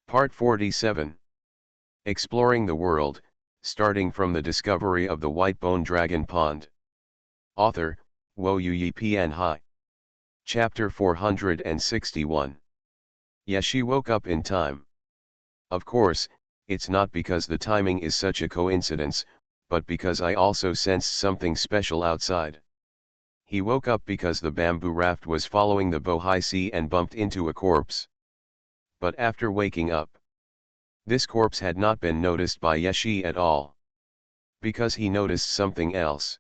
Part 47. Exploring the World, starting from the discovery of the white bone dragon pond. Author, Wo Yi Pian Hai. Chapter 461. Yeah, she woke up in time. Of course, it's not because the timing is such a coincidence, but because I also sensed something special outside. He woke up because the bamboo raft was following the Bohai Sea and bumped into a corpse. But after waking up, this corpse had not been noticed by Yeshi at all. Because he noticed something else.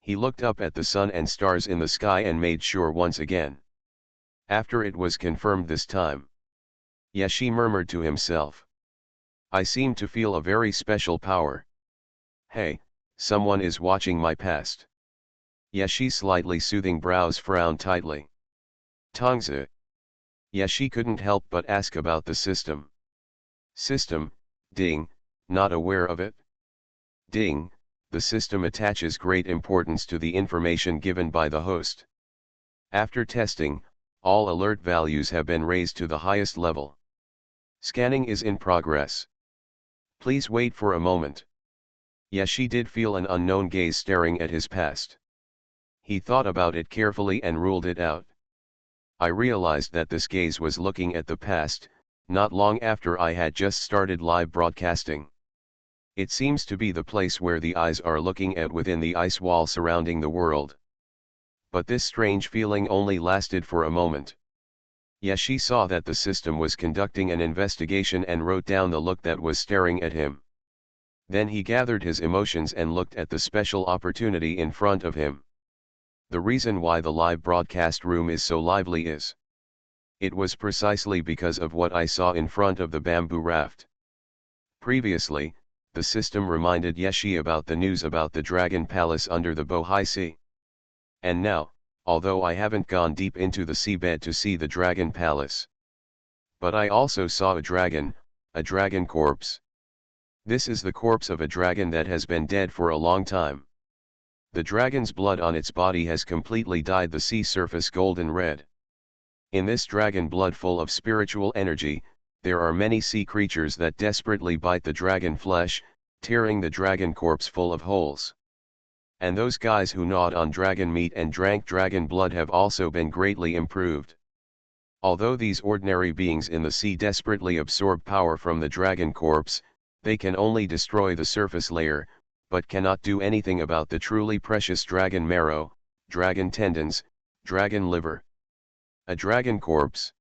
He looked up at the sun and stars in the sky and made sure once again. After it was confirmed this time, Yeshi murmured to himself. I seem to feel a very special power. Hey, someone is watching my past. Yeshi's slightly soothing brows frowned tightly. Tongzi. Yeshi couldn't help but ask about the system. System, ding, not aware of it? Ding, the system attaches great importance to the information given by the host. After testing, all alert values have been raised to the highest level. Scanning is in progress. Please wait for a moment. Yeshi did feel an unknown gaze staring at his past. He thought about it carefully and ruled it out. I realized that this gaze was looking at the past, not long after I had just started live broadcasting. It seems to be the place where the eyes are looking at within the ice wall surrounding the world. But this strange feeling only lasted for a moment. Yeshi saw that the system was conducting an investigation and wrote down the look that was staring at him. Then he gathered his emotions and looked at the special opportunity in front of him. The reason why the live broadcast room is so lively is. It was precisely because of what I saw in front of the bamboo raft. Previously, the system reminded Yeshi about the news about the Dragon Palace under the Bohai Sea. And now, although I haven't gone deep into the seabed to see the Dragon Palace, but I also saw a dragon corpse. This is the corpse of a dragon that has been dead for a long time. The dragon's blood on its body has completely dyed the sea surface golden red. In this dragon blood full of spiritual energy, there are many sea creatures that desperately bite the dragon flesh, tearing the dragon corpse full of holes. And those guys who gnawed on dragon meat and drank dragon blood have also been greatly improved. Although these ordinary beings in the sea desperately absorb power from the dragon corpse, they can only destroy the surface layer, but cannot do anything about the truly precious dragon marrow, dragon tendons, dragon liver. A dragon corpse.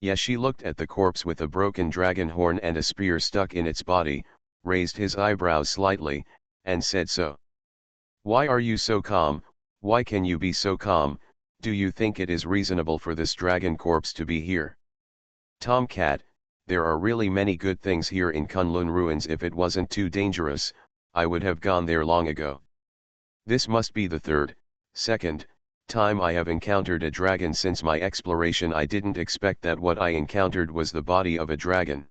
Yeshi looked at the corpse with a broken dragon horn and a spear stuck in its body, raised his eyebrows slightly, and said so. Why are you so calm? Why can you be so calm? Do you think it is reasonable for this dragon corpse to be here? Tomcat, there are really many good things here in Kunlun ruins. If it wasn't too dangerous, I would have gone there long ago. This must be the second time I have encountered a dragon since my exploration. I didn't expect that what I encountered was the body of a dragon.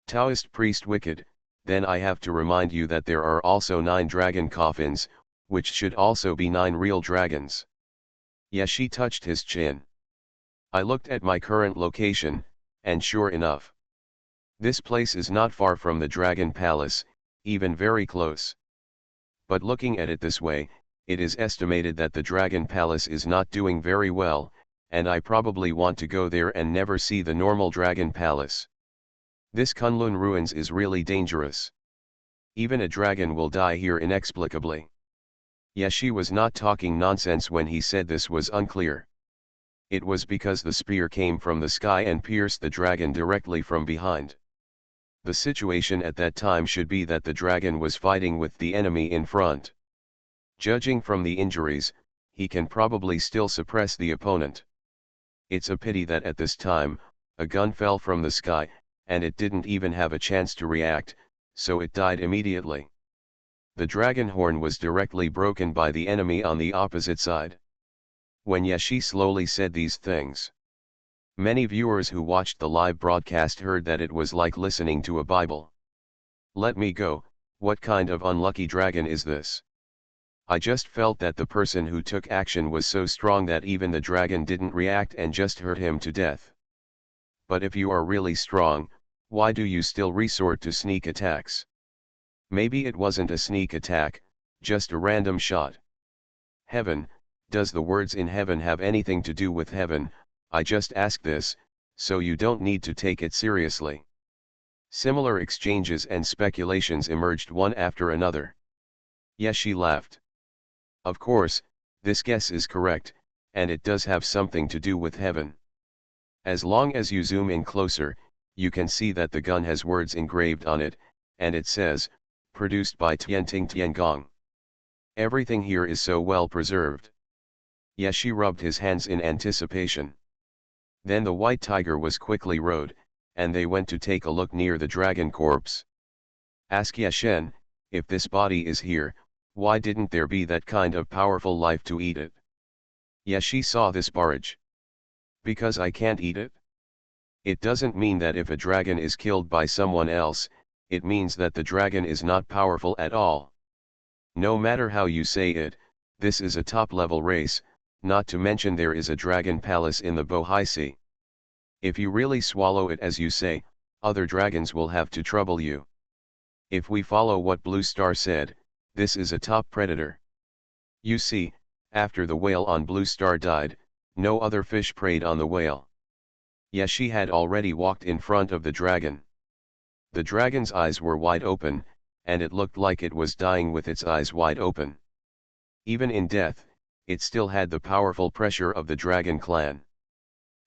Taoist priest wicked, then I have to remind you that there are also 9 dragon coffins, which should also be 9 real dragons. Yeshi touched his chin. I looked at my current location, and sure enough, this place is not far from the Dragon Palace, even very close. But looking at it this way, it is estimated that the Dragon Palace is not doing very well, and I probably want to go there and never see the normal Dragon Palace. This Kunlun ruins is really dangerous. Even a dragon will die here inexplicably. Yeshi was not talking nonsense when he said this was unclear. It was because the spear came from the sky and pierced the dragon directly from behind. The situation at that time should be that the dragon was fighting with the enemy in front. Judging from the injuries, he can probably still suppress the opponent. It's a pity that at this time, a gun fell from the sky, and it didn't even have a chance to react, so it died immediately. The dragon horn was directly broken by the enemy on the opposite side. When Yeshi slowly said these things, many viewers who watched the live broadcast heard that it was like listening to a Bible. Let me go, what kind of unlucky dragon is this? I just felt that the person who took action was so strong that even the dragon didn't react and just hurt him to death. But if you are really strong, why do you still resort to sneak attacks? Maybe it wasn't a sneak attack, just a random shot. Heaven, does the words in heaven have anything to do with heaven? I just ask this, so you don't need to take it seriously. Similar exchanges and speculations emerged one after another. Yeshi laughed. Of course, this guess is correct, and it does have something to do with heaven. As long as you zoom in closer, you can see that the gun has words engraved on it, and it says, produced by Tianting Tiangong. Everything here is so well preserved. Yeshi rubbed his hands in anticipation. Then the white tiger was quickly rode, and they went to take a look near the dragon corpse. Ask Yeshen, if this body is here, why didn't there be that kind of powerful life to eat it? Yeshi saw this barrage. Because I can't eat it? It doesn't mean that if a dragon is killed by someone else, it means that the dragon is not powerful at all. No matter how you say it, this is a top-level race, not to mention there is a dragon palace in the Bohai Sea. If you really swallow it as you say, other dragons will have to trouble you. If we follow what Blue Star said, this is a top predator. You see, after the whale on Blue Star died, no other fish preyed on the whale. Yeshi had already walked in front of the dragon. The dragon's eyes were wide open, and it looked like it was dying with its eyes wide open. Even in death, it still had the powerful pressure of the dragon clan.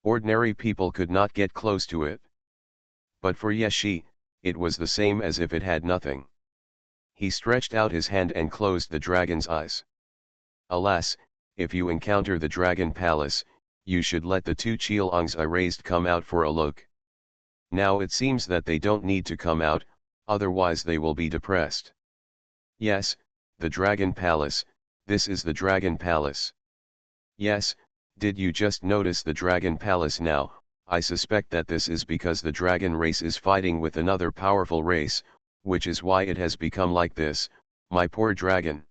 Ordinary people could not get close to it. But for Yeshi, it was the same as if it had nothing. He stretched out his hand and closed the dragon's eyes. Alas, if you encounter the dragon palace, you should let the two Cheelongs I raised come out for a look. Now it seems that they don't need to come out, otherwise they will be depressed. Yes, the dragon palace, this is the dragon palace. Yes, did you just notice the dragon palace now? I suspect that this is because the dragon race is fighting with another powerful race, which is why it has become like this, my poor dragon.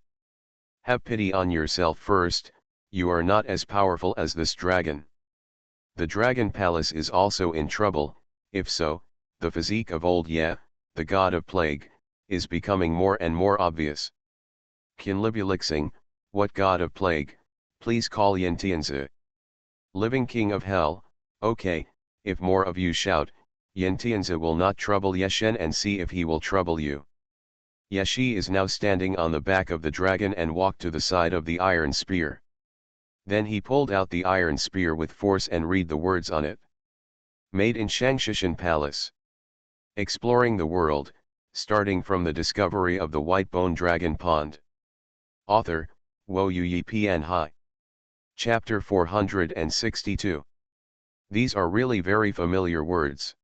Have pity on yourself first, you are not as powerful as this dragon. The dragon palace is also in trouble, if so, the physique of old Ye, the god of plague, is becoming more and more obvious. Qinlibulixing, what god of plague, please call Yin Tianzi. Living king of hell, okay, if more of you shout, Yin Tianzi will not trouble Yeshen and see if he will trouble you. Yeshi is now standing on the back of the dragon and walked to the side of the iron spear. Then he pulled out the iron spear with force and read the words on it. Made in Shangshishan Palace. Exploring the world, starting from the discovery of the white bone dragon pond. Author, Wo Yi Pian Hai. Chapter 462. These are really very familiar words.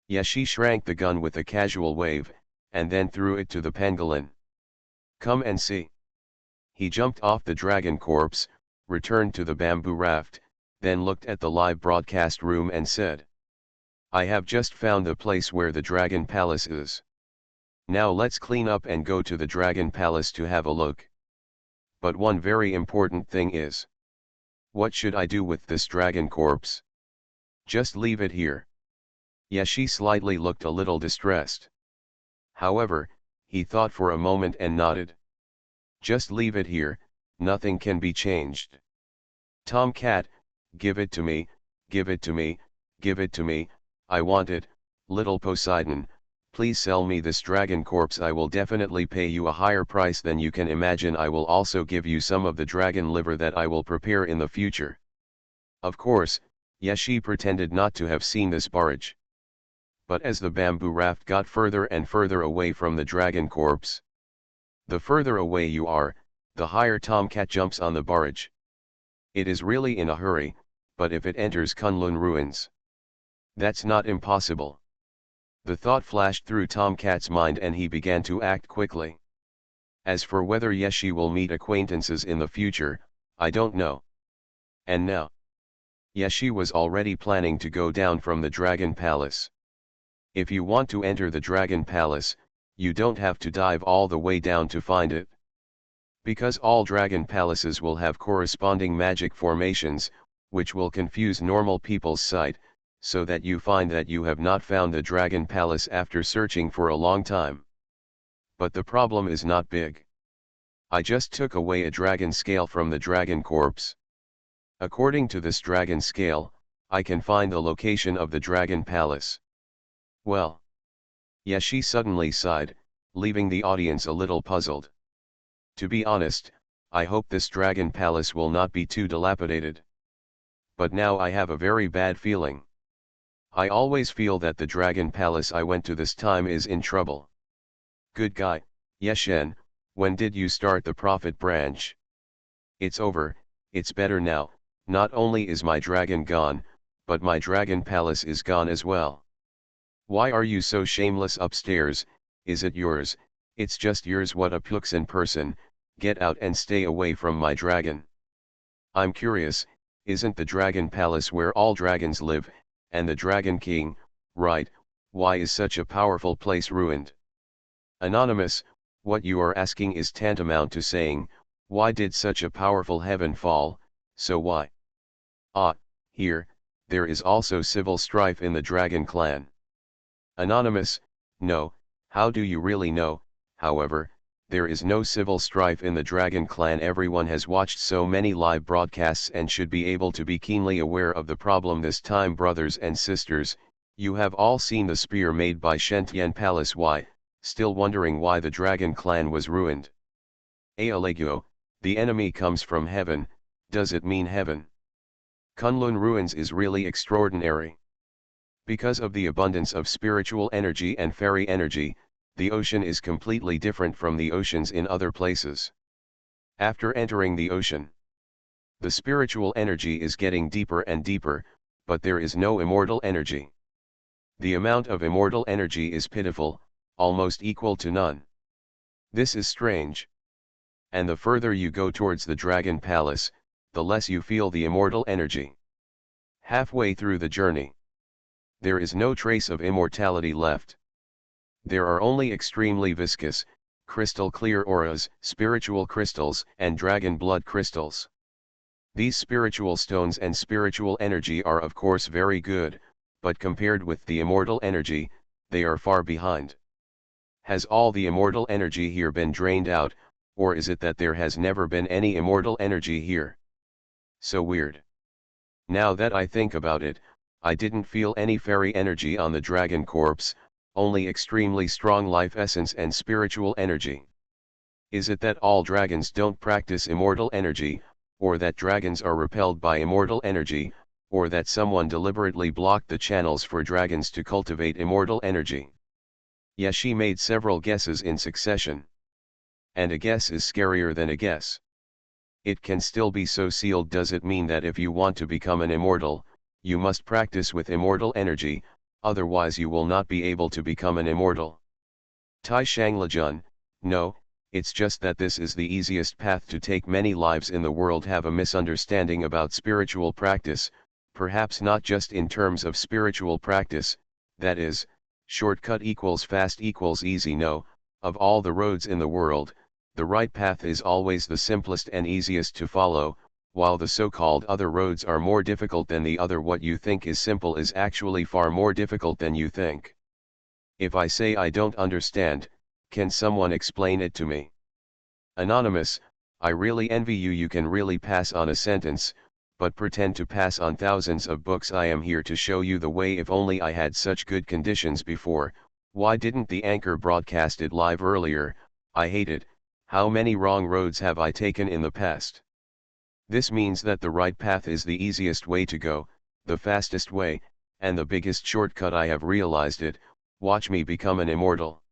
Yeshi shrank the gun with a casual wave, and then threw it to the pangolin. Come and see. He jumped off the dragon corpse, returned to the bamboo raft, then looked at the live broadcast room and said, I have just found the place where the dragon palace is. Now let's clean up and go to the dragon palace to have a look. But one very important thing is, what should I do with this dragon corpse? Just leave it here. Yeshi slightly looked a little distressed. However, he thought for a moment and nodded. Just leave it here, nothing can be changed. Tomcat, give it to me, give it to me, give it to me, I want it, little Poseidon, please sell me this dragon corpse. I will definitely pay you a higher price than you can imagine. I will also give you some of the dragon liver that I will prepare in the future. Of course, Yeshi pretended not to have seen this barrage. But as the bamboo raft got further and further away from the dragon corpse, the further away you are, the higher Tomcat jumps on the barrage. It is really in a hurry, but if it enters Kunlun ruins, that's not impossible. The thought flashed through Tomcat's mind and he began to act quickly. As for whether Yeshi will meet acquaintances in the future, I don't know. And now, Yeshi was already planning to go down from the Dragon Palace. If you want to enter the Dragon Palace, you don't have to dive all the way down to find it. Because all Dragon Palaces will have corresponding magic formations, which will confuse normal people's sight, so that you find that you have not found the dragon palace after searching for a long time. But the problem is not big. I just took away a dragon scale from the dragon corpse. According to this dragon scale, I can find the location of the dragon palace. Well. Yashi suddenly sighed, leaving the audience a little puzzled. To be honest, I hope this dragon palace will not be too dilapidated. But now I have a very bad feeling. I always feel that the dragon palace I went to this time is in trouble. Good guy, Yeshen, when did you start the profit branch? It's over, it's better now. Not only is my dragon gone, but my dragon palace is gone as well. Why are you so shameless upstairs? Is it yours? It's just yours. What a Pluxin person, get out and stay away from my dragon. I'm curious, isn't the dragon palace where all dragons live, and the dragon king, right? Why is such a powerful place ruined? Anonymous, what you are asking is tantamount to saying, why did such a powerful heaven fall, so why? Ah, here, there is also civil strife in the dragon clan. Anonymous, no, how do you really know? However, there is no civil strife in the dragon clan. Everyone has watched so many live broadcasts and should be able to be keenly aware of the problem this time. Brothers and sisters, you have all seen the spear made by Shentian Palace. Why, still wondering why the dragon clan was ruined? Alegio, the enemy comes from heaven, does it mean heaven? Kunlun ruins is really extraordinary. Because of the abundance of spiritual energy and fairy energy, the ocean is completely different from the oceans in other places. After entering the ocean, the spiritual energy is getting deeper and deeper, but there is no immortal energy. The amount of immortal energy is pitiful, almost equal to none. This is strange. And the further you go towards the dragon palace, the less you feel the immortal energy. Halfway through the journey, there is no trace of immortality left. There are only extremely viscous, crystal clear auras, spiritual crystals, and dragon blood crystals. These spiritual stones and spiritual energy are of course very good, but compared with the immortal energy, they are far behind. Has all the immortal energy here been drained out, or is it that there has never been any immortal energy here? So weird. Now that I think about it, I didn't feel any fairy energy on the dragon corpse, only extremely strong life essence and spiritual energy. Is it that all dragons don't practice immortal energy, or that dragons are repelled by immortal energy, or that someone deliberately blocked the channels for dragons to cultivate immortal energy? Yes, she made several guesses in succession. And a guess is scarier than a guess. It can still be so sealed. Does it mean that if you want to become an immortal, you must practice with immortal energy, otherwise you will not be able to become an immortal? Tai Shanglajun, no, it's just that this is the easiest path to take. Many lives in the world have a misunderstanding about spiritual practice, perhaps not just in terms of spiritual practice, that is, shortcut equals fast equals easy. No, of all the roads in the world, the right path is always the simplest and easiest to follow, while the so-called other roads are more difficult than the other. What you think is simple is actually far more difficult than you think. If I say I don't understand, can someone explain it to me? Anonymous, I really envy you. You can really pass on a sentence, but pretend to pass on thousands of books. I am here to show you the way. If only I had such good conditions before. Why didn't the anchor broadcast it live earlier? I hate it. How many wrong roads have I taken in the past? This means that the right path is the easiest way to go, the fastest way, and the biggest shortcut. I have realized it. Watch me become an immortal.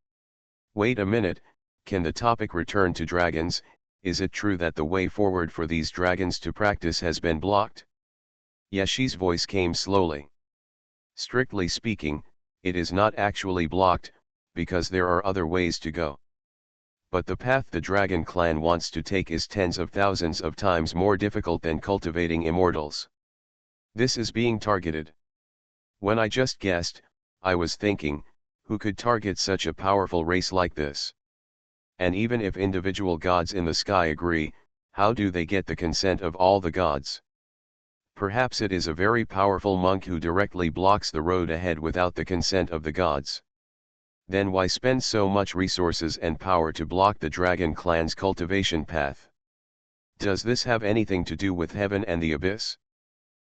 Wait a minute, can the topic return to dragons? Is it true that the way forward for these dragons to practice has been blocked? Yashi's voice came slowly. Strictly speaking, it is not actually blocked, because there are other ways to go. But the path the dragon clan wants to take is tens of thousands of times more difficult than cultivating immortals. This is being targeted. When I just guessed, I was thinking, who could target such a powerful race like this? And even if individual gods in the sky agree, how do they get the consent of all the gods? Perhaps it is a very powerful monk who directly blocks the road ahead without the consent of the gods. Then why spend so much resources and power to block the dragon clan's cultivation path? Does this have anything to do with heaven and the abyss?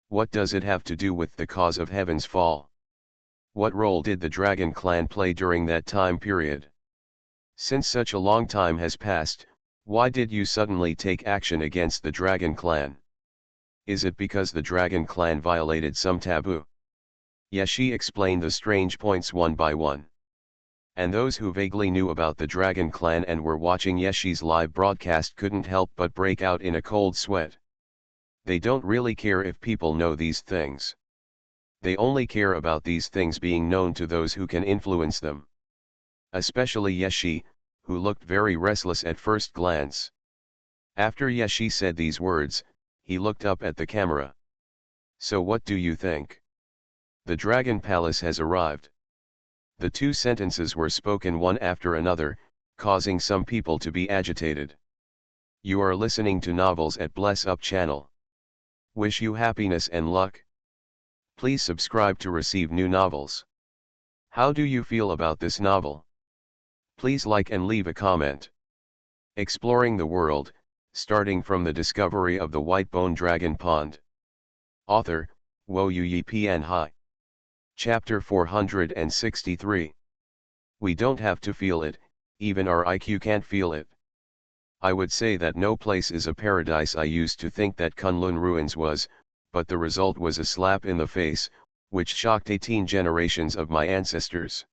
What does it have to do with the cause of heaven's fall? What role did the dragon clan play during that time period? Since such a long time has passed, why did you suddenly take action against the dragon clan? Is it because the dragon clan violated some taboo? Yeshi explained the strange points one by one. And those who vaguely knew about the dragon clan and were watching Yeshi's live broadcast couldn't help but break out in a cold sweat. They don't really care if people know these things. They only care about these things being known to those who can influence them. Especially Yeshi, who looked very restless at first glance. After Yeshi said these words, he looked up at the camera. So what do you think? The Dragon Palace has arrived. The two sentences were spoken one after another, causing some people to be agitated. You are listening to Novels at Bless Up channel. Wish you happiness and luck. Please subscribe to receive new novels. How do you feel about this novel? Please like and leave a comment. Exploring the world, starting from the discovery of the white bone dragon pond. Author, Xuanhuan Hai. Chapter 463. We don't have to feel it, even our IQ can't feel it. I would say that no place is a paradise. I used to think that Kunlun ruins was, but the result was a slap in the face, which shocked 18 generations of my ancestors.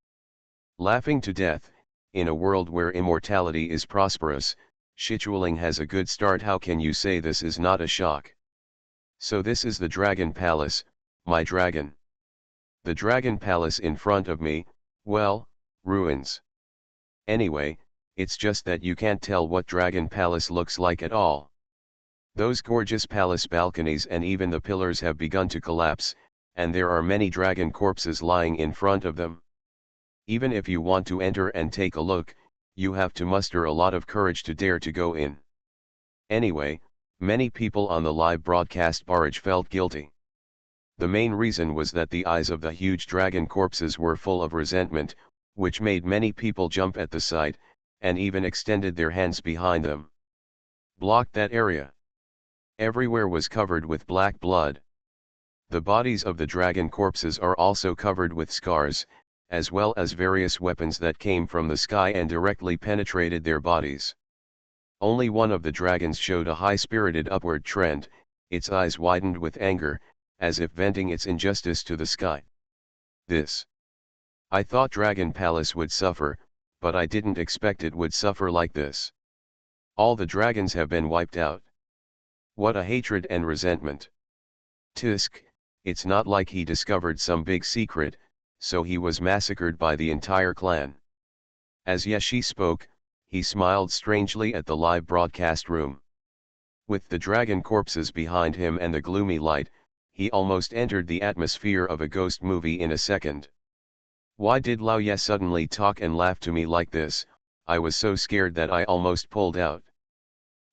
Laughing to death, in a world where immortality is prosperous, Sichualing has a good start. How can you say this is not a shock? So this is the Dragon Palace, my dragon. The Dragon Palace in front of me, well, ruins. Anyway, it's just that you can't tell what Dragon Palace looks like at all. Those gorgeous palace balconies and even the pillars have begun to collapse, and there are many dragon corpses lying in front of them. Even if you want to enter and take a look, you have to muster a lot of courage to dare to go in. Anyway, many people on the live broadcast barrage felt guilty. The main reason was that the eyes of the huge dragon corpses were full of resentment, which made many people jump at the sight, and even extended their hands behind them. Blocked that area. Everywhere was covered with black blood. The bodies of the dragon corpses are also covered with scars, as well as various weapons that came from the sky and directly penetrated their bodies. Only one of the dragons showed a high-spirited upward trend, its eyes widened with anger, as if venting its injustice to the sky. I thought Dragon Palace would suffer, but I didn't expect it would suffer like this. All the dragons have been wiped out. What a hatred and resentment. Tisk, it's not like he discovered some big secret, so he was massacred by the entire clan. As Yeshi spoke, he smiled strangely at the live broadcast room. With the dragon corpses behind him and the gloomy light, he almost entered the atmosphere of a ghost movie in a second. Why did Lao Ye suddenly talk and laugh to me like this? I was so scared that I almost pulled out.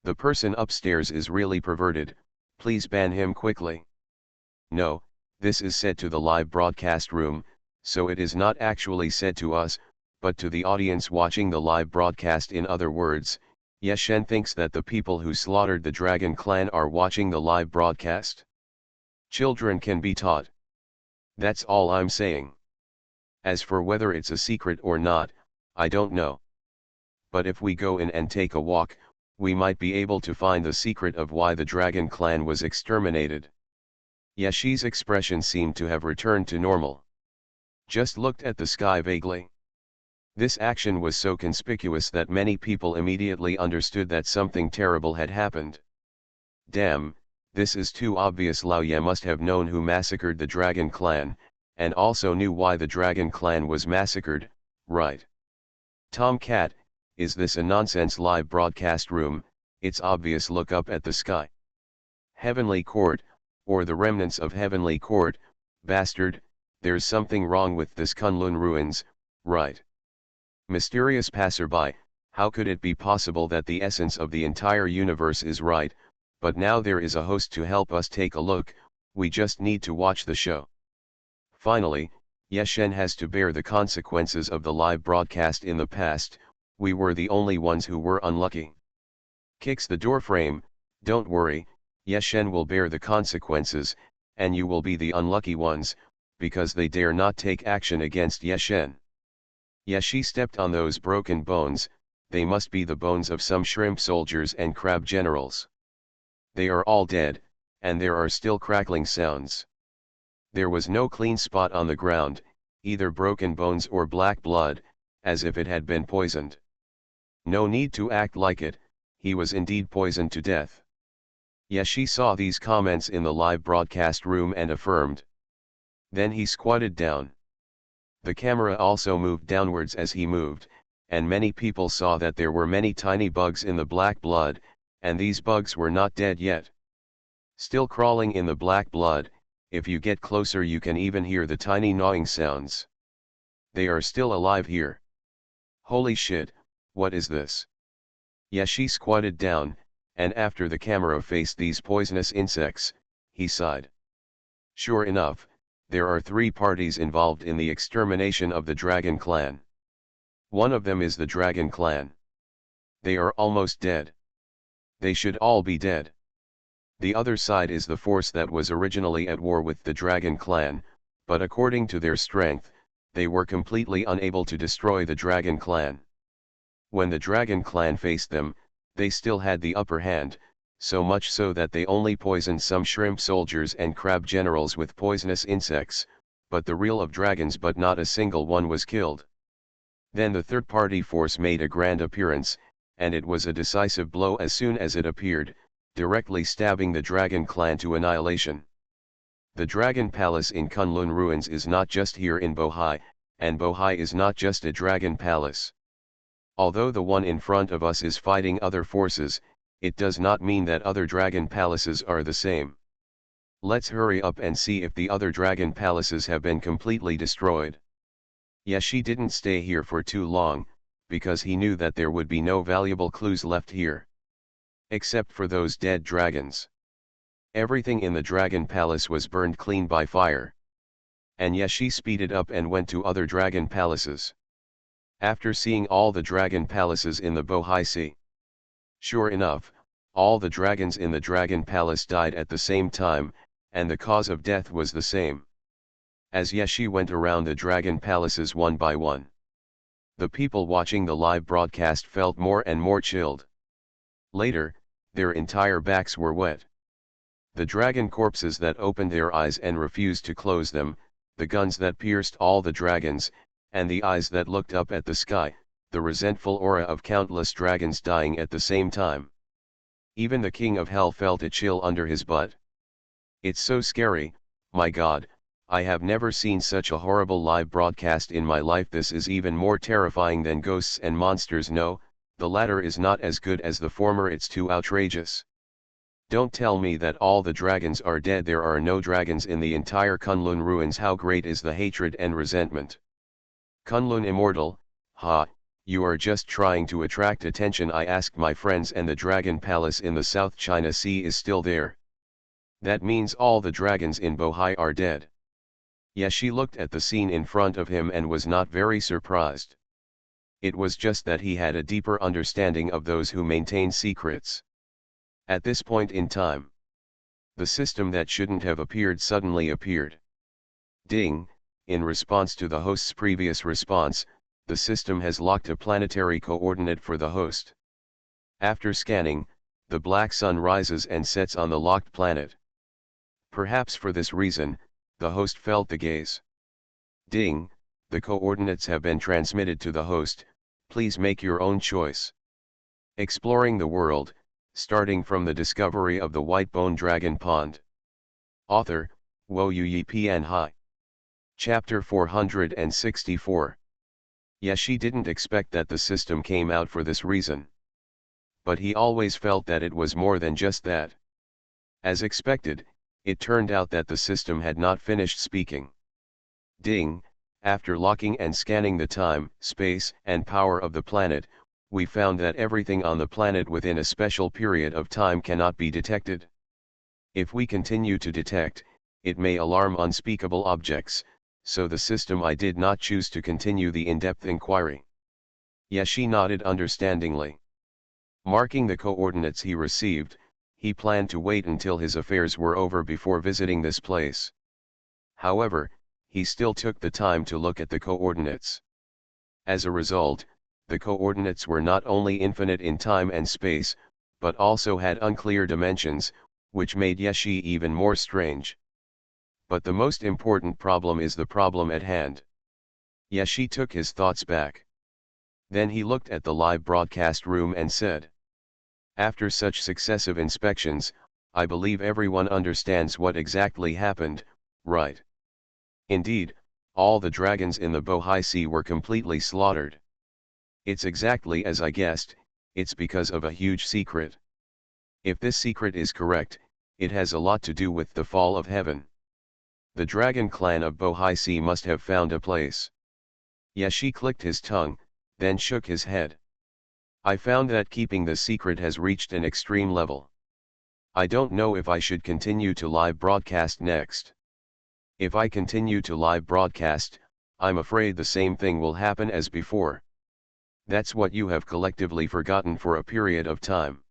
The person upstairs is really perverted, please ban him quickly. No, this is said to the live broadcast room, so it is not actually said to us, but to the audience watching the live broadcast. In other words, Ye Shen thinks that the people who slaughtered the Dragon Clan are watching the live broadcast. Children can be taught. That's all I'm saying. As for whether it's a secret or not, I don't know. But if we go in and take a walk, we might be able to find the secret of why the Dragon Clan was exterminated. Yeshi's expression seemed to have returned to normal. Just looked at the sky vaguely. This action was so conspicuous that many people immediately understood that something terrible had happened. Damn, this is too obvious. Lao Ye must have known who massacred the Dragon Clan, and also knew why the Dragon Clan was massacred, right? Tomcat, is this a nonsense live broadcast room? It's obvious. Look up at the sky. Heavenly Court, or the remnants of Heavenly Court, bastard, there's something wrong with this Kunlun ruins, right? Mysterious passerby, how could it be possible that the essence of the entire universe is right, but now there is a host to help us take a look? we just need to watch the show. Finally, Yeshen has to bear the consequences of the live broadcast in the past, we were the only ones who were unlucky. Kicks the doorframe, don't worry, Yeshen will bear the consequences, and you will be the unlucky ones, because they dare not take action against Yeshen. Yeshi stepped on those broken bones, they must be the bones of some shrimp soldiers and crab generals. They are all dead, and there are still crackling sounds. There was no clean spot on the ground, either broken bones or black blood, as if it had been poisoned. No need to act like it, he was indeed poisoned to death. Yeshi saw these comments in the live broadcast room and affirmed. Then he squatted down. The camera also moved downwards as he moved, and many people saw that there were many tiny bugs in the black blood, and these bugs were not dead yet. Still crawling in the black blood, if you get closer you can even hear the tiny gnawing sounds. They are still alive here. Holy shit, what is this? Yeshi squatted down, and after the camera faced these poisonous insects, he sighed. Sure enough, there are 3 parties involved in the extermination of the Dragon Clan. One of them is the Dragon Clan. They are almost dead. They should all be dead. The other side is the force that was originally at war with the Dragon Clan, but according to their strength, they were completely unable to destroy the Dragon Clan. When the Dragon Clan faced them, they still had the upper hand, so much so that they only poisoned some shrimp soldiers and crab generals with poisonous insects, but the real of dragons but not a single one was killed. Then the third-party force made a grand appearance, and it was a decisive blow as soon as it appeared, directly stabbing the Dragon Clan to annihilation. The Dragon Palace in Kunlun Ruins is not just here in Bohai, and Bohai is not just a Dragon Palace. Although the one in front of us is fighting other forces, it does not mean that other Dragon Palaces are the same. Let's hurry up and see if the other Dragon Palaces have been completely destroyed. Yeshi didn't stay here for too long, because he knew that there would be no valuable clues left here. Except for those dead dragons. Everything in the Dragon Palace was burned clean by fire. And Yeshi speeded up and went to other Dragon Palaces. After seeing all the Dragon Palaces in the Bohai Sea. Sure enough, all the dragons in the Dragon Palace died at the same time, and the cause of death was the same. As Yeshi went around the Dragon Palaces one by one, the people watching the live broadcast felt more and more chilled. Later, their entire backs were wet. The dragon corpses that opened their eyes and refused to close them, the guns that pierced all the dragons, and the eyes that looked up at the sky, the resentful aura of countless dragons dying at the same time. Even the king of hell felt a chill under his butt. It's so scary, my god, I have never seen such a horrible live broadcast in my life. This is even more terrifying than ghosts and monsters. No, the latter is not as good as the former, it's too outrageous. Don't tell me that all the dragons are dead. There are no dragons in the entire Kunlun ruins. How great is the hatred and resentment. Kunlun immortal, ha, you are just trying to attract attention. I asked my friends, and the Dragon Palace in the South China Sea is still there. That means all the dragons in Bohai are dead. Yeshi looked at the scene in front of him and was not very surprised. It was just that he had a deeper understanding of those who maintain secrets. At this point in time, the system that shouldn't have appeared suddenly appeared. Ding, in response to the host's previous response, the system has locked a planetary coordinate for the host. After scanning, the black sun rises and sets on the locked planet. Perhaps for this reason, the host felt the gaze. Ding, the coordinates have been transmitted to the host, please make your own choice. Exploring the world, starting from the discovery of the white bone dragon pond. Author, Wo Yi Pian Hai. Chapter 464. Yeshi didn't expect that the system came out for this reason. But he always felt that it was more than just that. As expected, it turned out that the system had not finished speaking. Ding, after locking and scanning the time, space, and power of the planet, we found that everything on the planet within a special period of time cannot be detected. If we continue to detect, it may alarm unspeakable objects, so the system I did not choose to continue the in-depth inquiry. Yeshi nodded understandingly. Marking the coordinates he received, he planned to wait until his affairs were over before visiting this place. However, he still took the time to look at the coordinates. As a result, the coordinates were not only infinite in time and space, but also had unclear dimensions, which made Yeshi even more strange. But the most important problem is the problem at hand. Yeshi took his thoughts back. Then he looked at the live broadcast room and said, "After such successive inspections, I believe everyone understands what exactly happened, right?" Indeed, all the dragons in the Bohai Sea were completely slaughtered. It's exactly as I guessed, it's because of a huge secret. If this secret is correct, it has a lot to do with the fall of heaven. The dragon clan of Bohai Sea must have found a place. Yeshi clicked his tongue, then shook his head. I found that keeping the secret has reached an extreme level. I don't know if I should continue to live broadcast next. If I continue to live broadcast, I'm afraid the same thing will happen as before. That's what you have collectively forgotten for a period of time.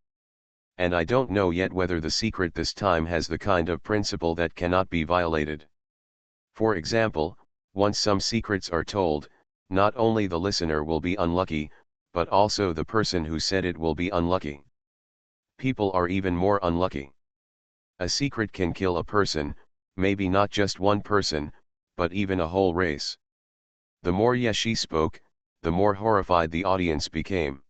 And I don't know yet whether the secret this time has the kind of principle that cannot be violated. For example, once some secrets are told, not only the listener will be unlucky, but also the person who said it will be unlucky. People are even more unlucky. A secret can kill a person, maybe not just one person, but even a whole race. The more Yeshi spoke, the more horrified the audience became.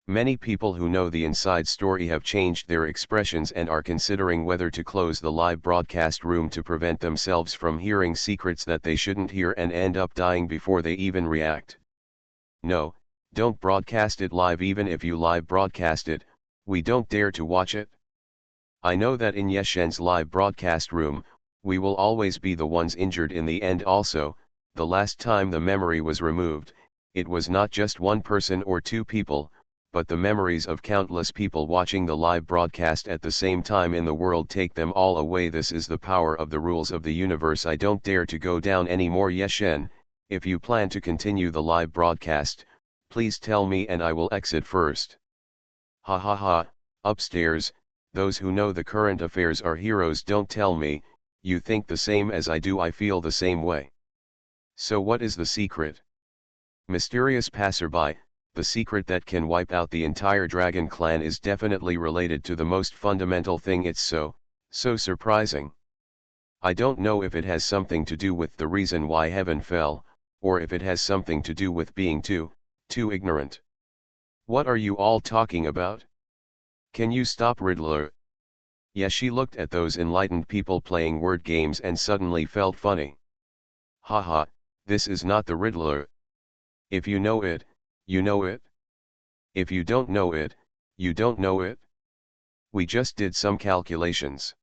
Many people who know the inside story have changed their expressions and are considering whether to close the live broadcast room to prevent themselves from hearing secrets that they shouldn't hear and end up dying before they even react. No, don't broadcast it live. Even if you live broadcast it, we don't dare to watch it. I know that in Yeshen's live broadcast room, we will always be the ones injured in the end. Also, the last time the memory was removed, it was not just one person or two people, but the memories of countless people watching the live broadcast at the same time in the world take them all away. This is the power of the rules of the universe. I don't dare to go down anymore. Yeshen, if you plan to continue the live broadcast, please tell me and I will exit first. Ha ha ha, upstairs, those who know the current affairs are heroes. Don't tell me, you think the same as I do. I feel the same way. So what is the secret? Mysterious passerby, the secret that can wipe out the entire dragon clan is definitely related to the most fundamental thing. It's so surprising. I don't know if it has something to do with the reason why heaven fell, or if it has something to do with being too ignorant. What are you all talking about? Can you stop, Riddler? Yeshi looked at those enlightened people playing word games and suddenly felt funny. Haha, this is not the Riddler. If you know it, you know it. If you don't know it, you don't know it. We just did some calculations.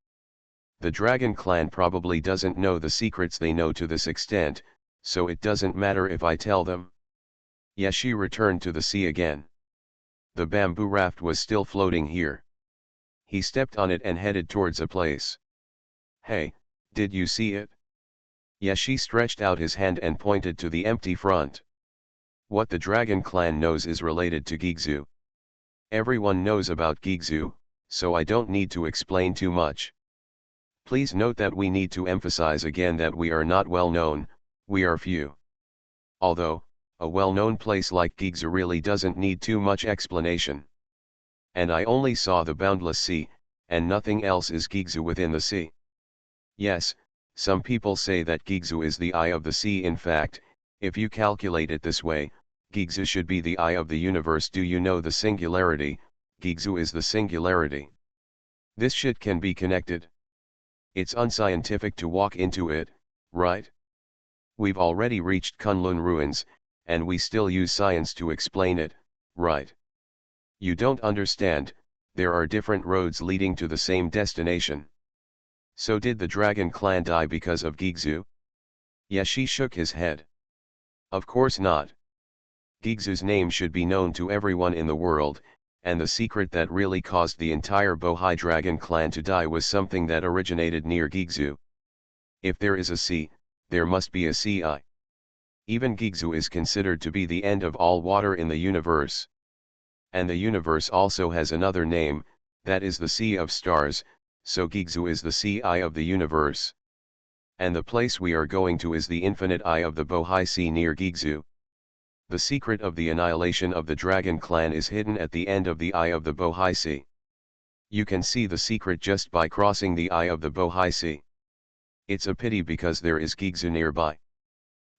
The Dragon Clan probably doesn't know the secrets they know to this extent, so it doesn't matter if I tell them. Yeshi returned to the sea again. The bamboo raft was still floating here. He stepped on it and headed towards a place. Hey, did you see it? Yeshi stretched out his hand and pointed to the empty front. What the Dragon Clan knows is related to Gigzu. Everyone knows about Gigzu, so I don't need to explain too much. Please note that we need to emphasize again that we are not well known, we are few. Although, a well-known place like Gigzu really doesn't need too much explanation. And I only saw the boundless sea, and nothing else is Gigzu within the sea. Yes, some people say that Gigzu is the eye of the sea. In fact, if you calculate it this way, Gigzu should be the eye of the universe. Do you know the singularity? Gigzu is the singularity. This shit can be connected. It's unscientific to walk into it, right? We've already reached Kunlun ruins, and we still use science to explain it, right? You don't understand, there are different roads leading to the same destination. So did the Dragon Clan die because of Gigzu? Yeshi shook his head. Of course not. Gigzu's name should be known to everyone in the world, and the secret that really caused the entire Bohai Dragon Clan to die was something that originated near Gigzu. If there is a sea, there must be a sea. Even Gigzu is considered to be the end of all water in the universe. And the universe also has another name, that is the Sea of Stars, so Gigzu is the sea eye of the universe. And the place we are going to is the infinite eye of the Bohai Sea near Gigzu. The secret of the annihilation of the dragon clan is hidden at the end of the eye of the Bohai Sea. You can see the secret just by crossing the eye of the Bohai Sea. It's a pity because there is Gigzu nearby.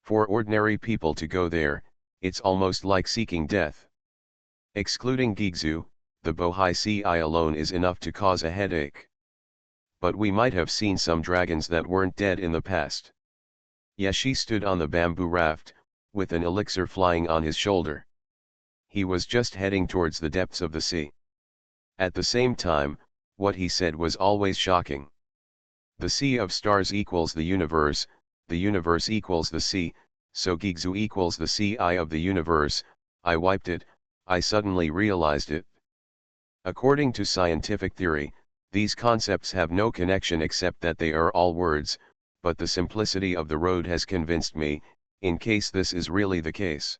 For ordinary people to go there, it's almost like seeking death. Excluding Gigzu, the Bohai Sea eye alone is enough to cause a headache. But we might have seen some dragons that weren't dead in the past. Yeshi stood on the bamboo raft, with an elixir flying on his shoulder. He was just heading towards the depths of the sea. At the same time, what he said was always shocking. The Sea of Stars equals the universe equals the sea, so Gigzu equals the sea eye of the universe. I wiped it, I suddenly realized it. According to scientific theory, these concepts have no connection except that they are all words, but the simplicity of the road has convinced me, in case this is really the case.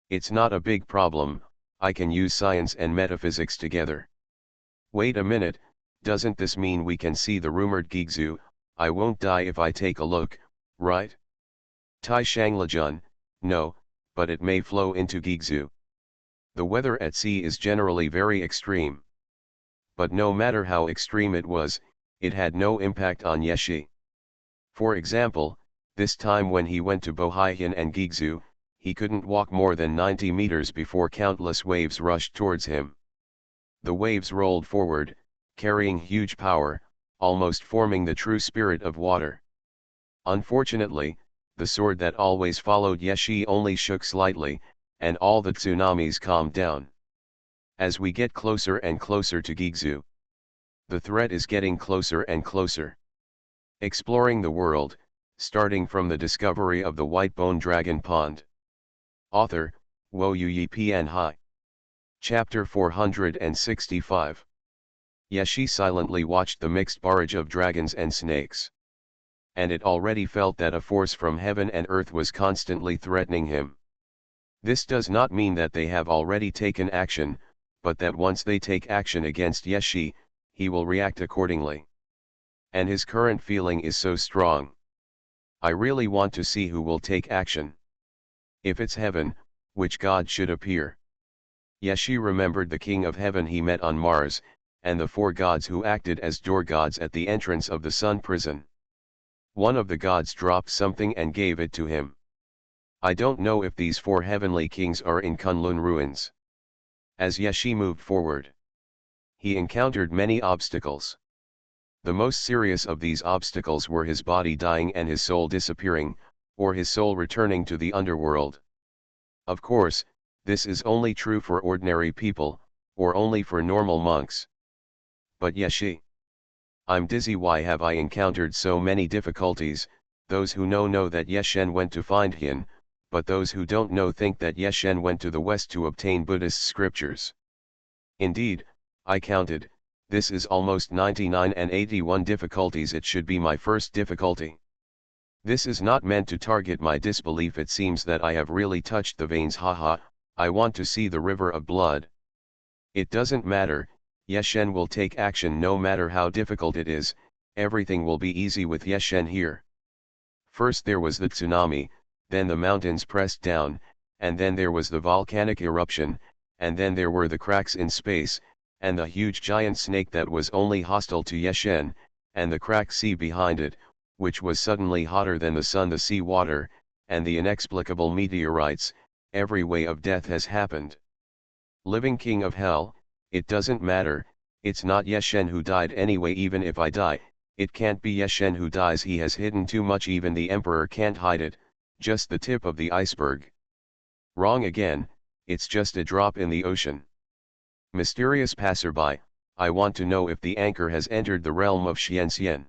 It's not a big problem, I can use science and metaphysics together. Wait a minute, doesn't this mean we can see the rumored Gigzu? I won't die if I take a look, right? Tai Shanglajun, no, but it may flow into Gigzu. The weather at sea is generally very extreme. But no matter how extreme it was, it had no impact on Yeshi. For example, this time when he went to Bohaiyan and Gigzu, he couldn't walk more than 90 meters before countless waves rushed towards him. The waves rolled forward, carrying huge power, almost forming the true spirit of water. Unfortunately, the sword that always followed Yeshi only shook slightly, and all the tsunamis calmed down. As we get closer and closer to Gigzu, the threat is getting closer and closer. Exploring the world, starting from the discovery of the white bone dragon pond. Author, Xuanhuan Pian Hai. Chapter 465. Yeshi silently watched the mixed barrage of dragons and snakes. And it already felt that a force from heaven and earth was constantly threatening him. This does not mean that they have already taken action, but that once they take action against Yeshi, he will react accordingly. And his current feeling is so strong. I really want to see who will take action. If it's heaven, which god should appear? Yeshi remembered the king of heaven he met on Mars, and the 4 gods who acted as door gods at the entrance of the sun prison. One of the gods dropped something and gave it to him. I don't know if these 4 heavenly kings are in Kunlun ruins. As Yeshi moved forward, he encountered many obstacles. The most serious of these obstacles were his body dying and his soul disappearing, or his soul returning to the underworld. Of course, this is only true for ordinary people, or only for normal monks. But Yeshi, I'm dizzy. Why have I encountered so many difficulties? Those who know that Yeshen went to find Hin, but those who don't know think that Yeshen went to the west to obtain Buddhist scriptures. Indeed, I counted, this is almost 99 and 81 difficulties. It should be my first difficulty. This is not meant to target my disbelief. It seems that I have really touched the veins. Haha, I want to see the river of blood. It doesn't matter, Yeshen will take action no matter how difficult it is, everything will be easy with Yeshen here. First there was the tsunami, then the mountains pressed down, and then there was the volcanic eruption, and then there were the cracks in space, and the huge giant snake that was only hostile to Yeshen, and the cracked sea behind it, which was suddenly hotter than the sun, the sea water, and the inexplicable meteorites. Every way of death has happened. Living king of hell, it doesn't matter, it's not Yeshen who died anyway. Even if I die, it can't be Yeshen who dies. He has hidden too much. Even the emperor can't hide it, just the tip of the iceberg. Wrong again, it's just a drop in the ocean. Mysterious passerby, I want to know if the anchor has entered the realm of Xianxian.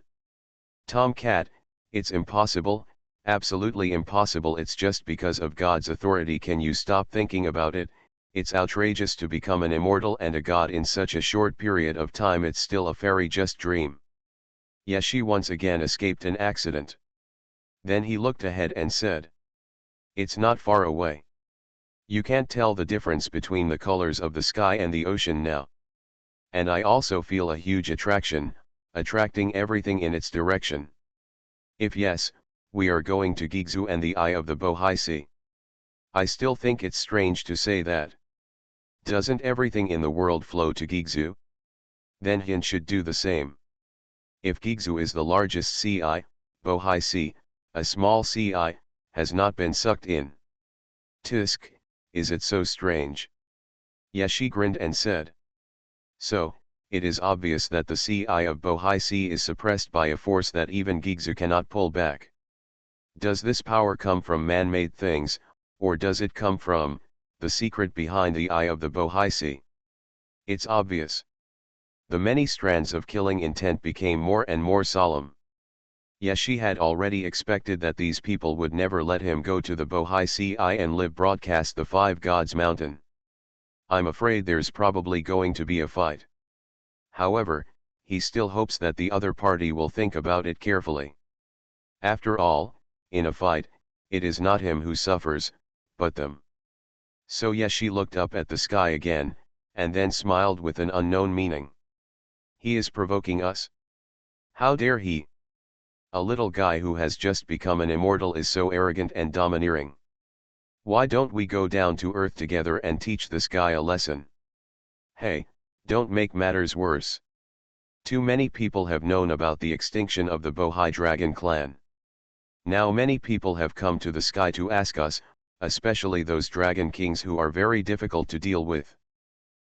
Tomcat, it's impossible, absolutely impossible. It's just because of God's authority. Can you stop thinking about it? It's outrageous to become an immortal and a god in such a short period of time. It's still a fairy just dream. Yeshi once again escaped an accident. Then he looked ahead and said, "It's not far away. You can't tell the difference between the colors of the sky and the ocean now. And I also feel a huge attraction, attracting everything in its direction. If yes, we are going to Gigzu and the eye of the Bohai Sea. I still think it's strange to say that. Doesn't everything in the world flow to Gigzu? Then Hin should do the same. If Gigzu is the largest sea, Bohai Sea, a small sea, has not been sucked in. Tisk, is it so strange?" Yeshi grinned and said. "So, it is obvious that the sea of Bohai Sea is suppressed by a force that even Gigzu cannot pull back. Does this power come from man-made things, or does it come from the secret behind the eye of the Bohai Sea? It's obvious." The many strands of killing intent became more and more solemn. Yeshi had already expected that these people would never let him go to the Bohai Sea and live broadcast the Five Gods Mountain. I'm afraid there's probably going to be a fight. However, he still hopes that the other party will think about it carefully. After all, in a fight, it is not him who suffers, but them. So Yeshi looked up at the sky again, and then smiled with an unknown meaning. He is provoking us? How dare he? A little guy who has just become an immortal is so arrogant and domineering. Why don't we go down to Earth together and teach this guy a lesson? Hey, don't make matters worse. Too many people have known about the extinction of the Bohai Dragon clan. Now many people have come to the sky to ask us, especially those dragon kings who are very difficult to deal with.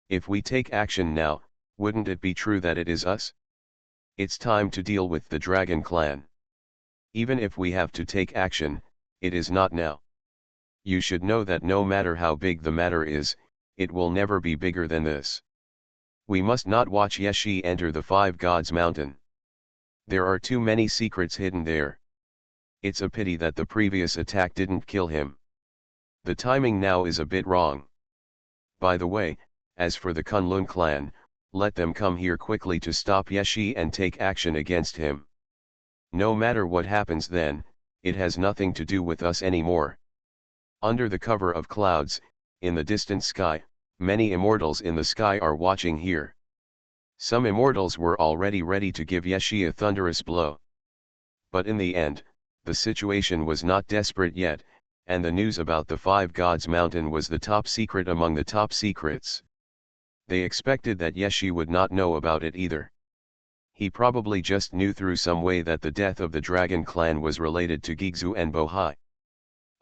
If we take action now, wouldn't it be true that it is us? It's time to deal with the dragon clan. Even if we have to take action, it is not now. You should know that no matter how big the matter is, it will never be bigger than this. We must not watch Yeshi enter the Five Gods Mountain. There are too many secrets hidden there. It's a pity that the previous attack didn't kill him. The timing now is a bit wrong. By the way, as for the Kunlun clan, let them come here quickly to stop Yeshi and take action against him. No matter what happens then, it has nothing to do with us anymore. Under the cover of clouds, in the distant sky, many immortals in the sky are watching here. Some immortals were already ready to give Yeshi a thunderous blow. But in the end, the situation was not desperate yet, and the news about the Five Gods Mountain was the top secret among the top secrets. They expected that Yeshi would not know about it either. He probably just knew through some way that the death of the Dragon clan was related to Gigzu and Bohai.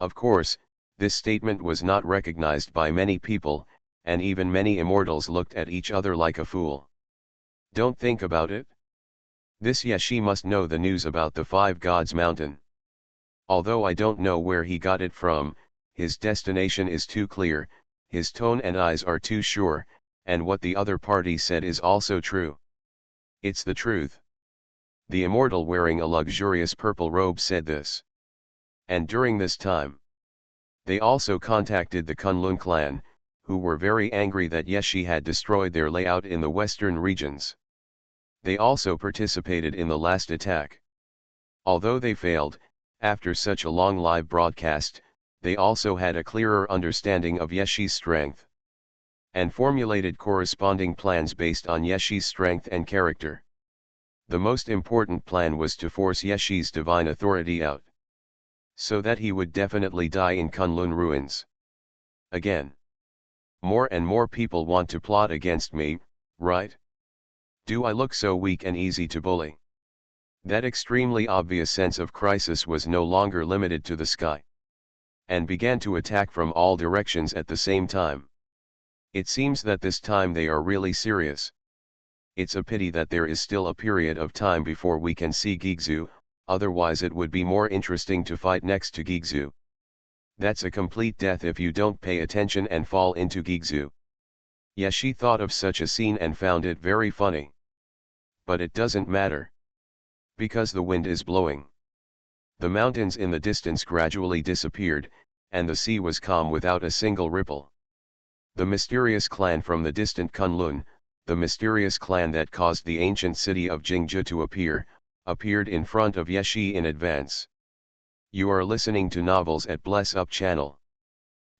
Of course, this statement was not recognized by many people, and even many immortals looked at each other like a fool. Don't think about it. This Yeshi must know the news about the Five Gods Mountain. Although I don't know where he got it from, his destination is too clear, his tone and eyes are too sure, and what the other party said is also true. It's the truth. The immortal wearing a luxurious purple robe said this. And during this time, they also contacted the Kunlun clan, who were very angry that Yeshi had destroyed their layout in the western regions. They also participated in the last attack. Although they failed, after such a long live broadcast, they also had a clearer understanding of Yeshi's strength, and formulated corresponding plans based on Yeshi's strength and character. The most important plan was to force Yeshi's divine authority out, so that he would definitely die in Kunlun ruins. Again, more and more people want to plot against me, right? Do I look so weak and easy to bully? That extremely obvious sense of crisis was no longer limited to the sky, and began to attack from all directions at the same time. It seems that this time they are really serious. It's a pity that there is still a period of time before we can see Gigzu, otherwise it would be more interesting to fight next to Gigzu. That's a complete death if you don't pay attention and fall into Gigzu. Yeshi thought of such a scene and found it very funny. But it doesn't matter. Because the wind is blowing. The mountains in the distance gradually disappeared, and the sea was calm without a single ripple. The mysterious clan from the distant Kunlun, the mysterious clan that caused the ancient city of Jingzhou to appear, appeared in front of Yeshi in advance. You are listening to Novels at Bless Up channel.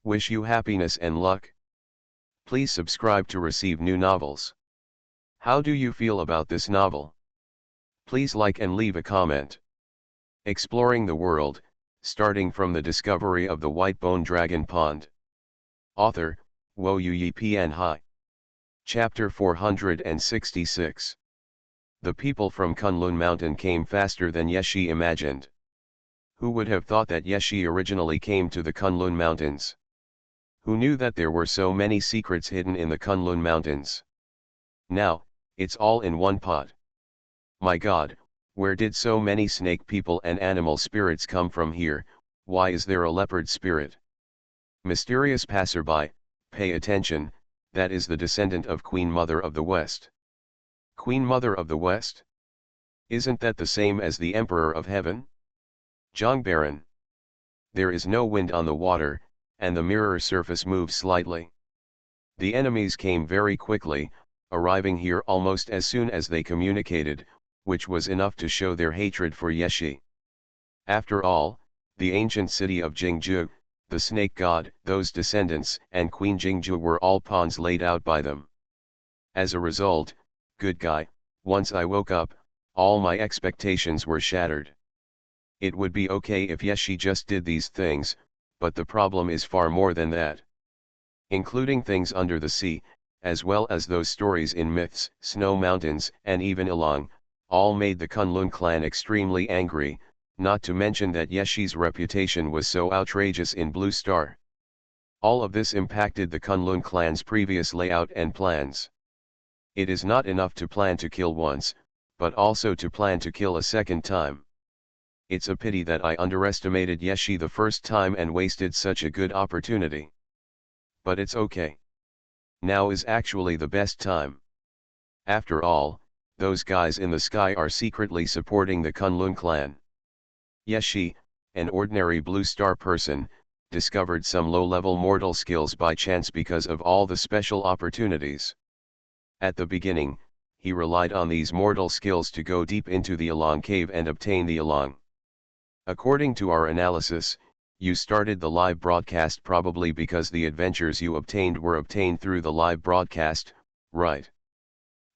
Wish you happiness and luck. Please subscribe to receive new novels. How do you feel about this novel? Please like and leave a comment. Exploring the world, starting from the discovery of the white bone dragon pond. Author, Xuanhuan Hai. Chapter 466. The people from Kunlun Mountain came faster than Yeshi imagined. Who would have thought that Yeshi originally came to the Kunlun Mountains? Who knew that there were so many secrets hidden in the Kunlun Mountains? Now, it's all in one pot. My God, where did so many snake people and animal spirits come from here? Why is there a leopard spirit? Mysterious passerby, pay attention, that is the descendant of Queen Mother of the West. Queen Mother of the West? Isn't that the same as the Emperor of Heaven? Jongbaron. There is no wind on the water, and the mirror surface moves slightly. The enemies came very quickly, arriving here almost as soon as they communicated, which was enough to show their hatred for Yeshi. After all, the ancient city of Jingzhou, the snake god, those descendants, and Queen Jingzhou were all pawns laid out by them. As a result, good guy, once I woke up, all my expectations were shattered. It would be okay if Yeshi just did these things, but the problem is far more than that. Including things under the sea, as well as those stories in myths, snow mountains, and even Ilang, all made the Kunlun clan extremely angry, not to mention that Yeshi's reputation was so outrageous in Blue Star. All of this impacted the Kunlun clan's previous layout and plans. It is not enough to plan to kill once, but also to plan to kill a second time. It's a pity that I underestimated Yeshi the first time and wasted such a good opportunity. But it's okay. Now is actually the best time. After all, those guys in the sky are secretly supporting the Kunlun clan. Yeshi, an ordinary Blue Star person, discovered some low-level mortal skills by chance because of all the special opportunities. At the beginning, he relied on these mortal skills to go deep into the Ilang cave and obtain the Ilang. According to our analysis, you started the live broadcast probably because the adventures you obtained were obtained through the live broadcast, right?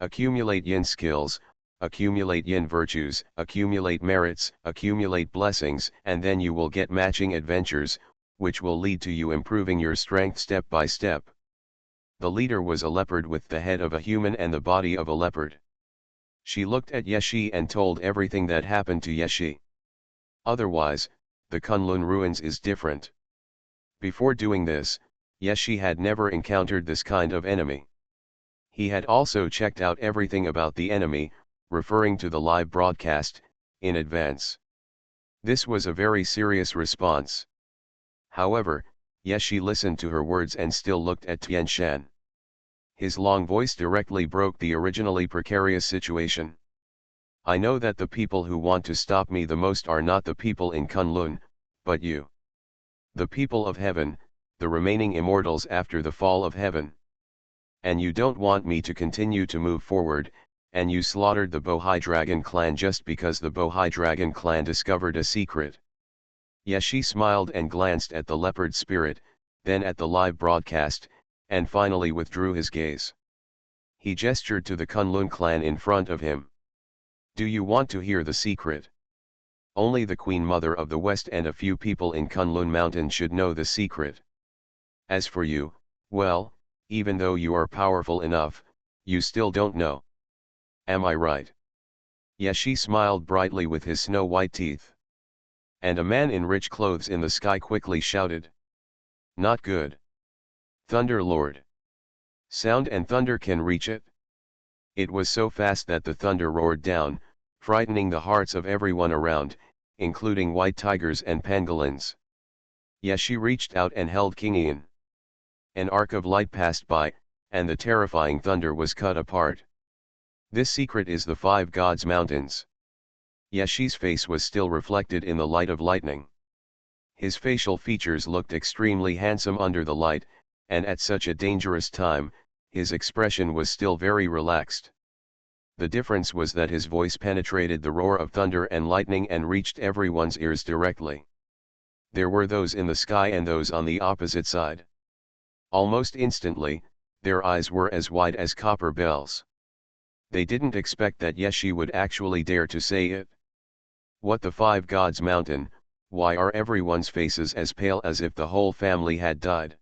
Accumulate yin skills, accumulate yin virtues, accumulate merits, accumulate blessings, and then you will get matching adventures, which will lead to you improving your strength step by step. The leader was a leopard with the head of a human and the body of a leopard. She looked at Yeshi and told everything that happened to Yeshi. Otherwise, the Kunlun ruins is different. Before doing this, Yeshi had never encountered this kind of enemy. He had also checked out everything about the enemy, referring to the live broadcast, in advance. This was a very serious response. However, Yeshi listened to her words and still looked at Tian Shan. His long voice directly broke the originally precarious situation. I know that the people who want to stop me the most are not the people in Kunlun, but you. The people of heaven, the remaining immortals after the fall of heaven. And you don't want me to continue to move forward, and you slaughtered the Bohai Dragon clan just because the Bohai Dragon clan discovered a secret. Yeshi smiled and glanced at the leopard spirit, then at the live broadcast, and finally withdrew his gaze. He gestured to the Kunlun clan in front of him. Do you want to hear the secret? Only the Queen Mother of the West and a few people in Kunlun Mountain should know the secret. As for you, well, even though you are powerful enough, you still don't know. Am I right? Yeshi smiled brightly with his snow-white teeth. And a man in rich clothes in the sky quickly shouted. Not good. Thunder Lord. Sound and thunder can reach it? It was so fast that the thunder roared down, frightening the hearts of everyone around, including white tigers and pangolins. Yeshi reached out and held King Ian. An arc of light passed by, and the terrifying thunder was cut apart. This secret is the 5 gods' mountains. Yeshi's face was still reflected in the light of lightning. His facial features looked extremely handsome under the light, and at such a dangerous time, his expression was still very relaxed. The difference was that his voice penetrated the roar of thunder and lightning and reached everyone's ears directly. There were those in the sky and those on the opposite side. Almost instantly, their eyes were as wide as copper bells. They didn't expect that Yeshi would actually dare to say it. What the Five Gods Mountain? Why are everyone's faces as pale as if the whole family had died?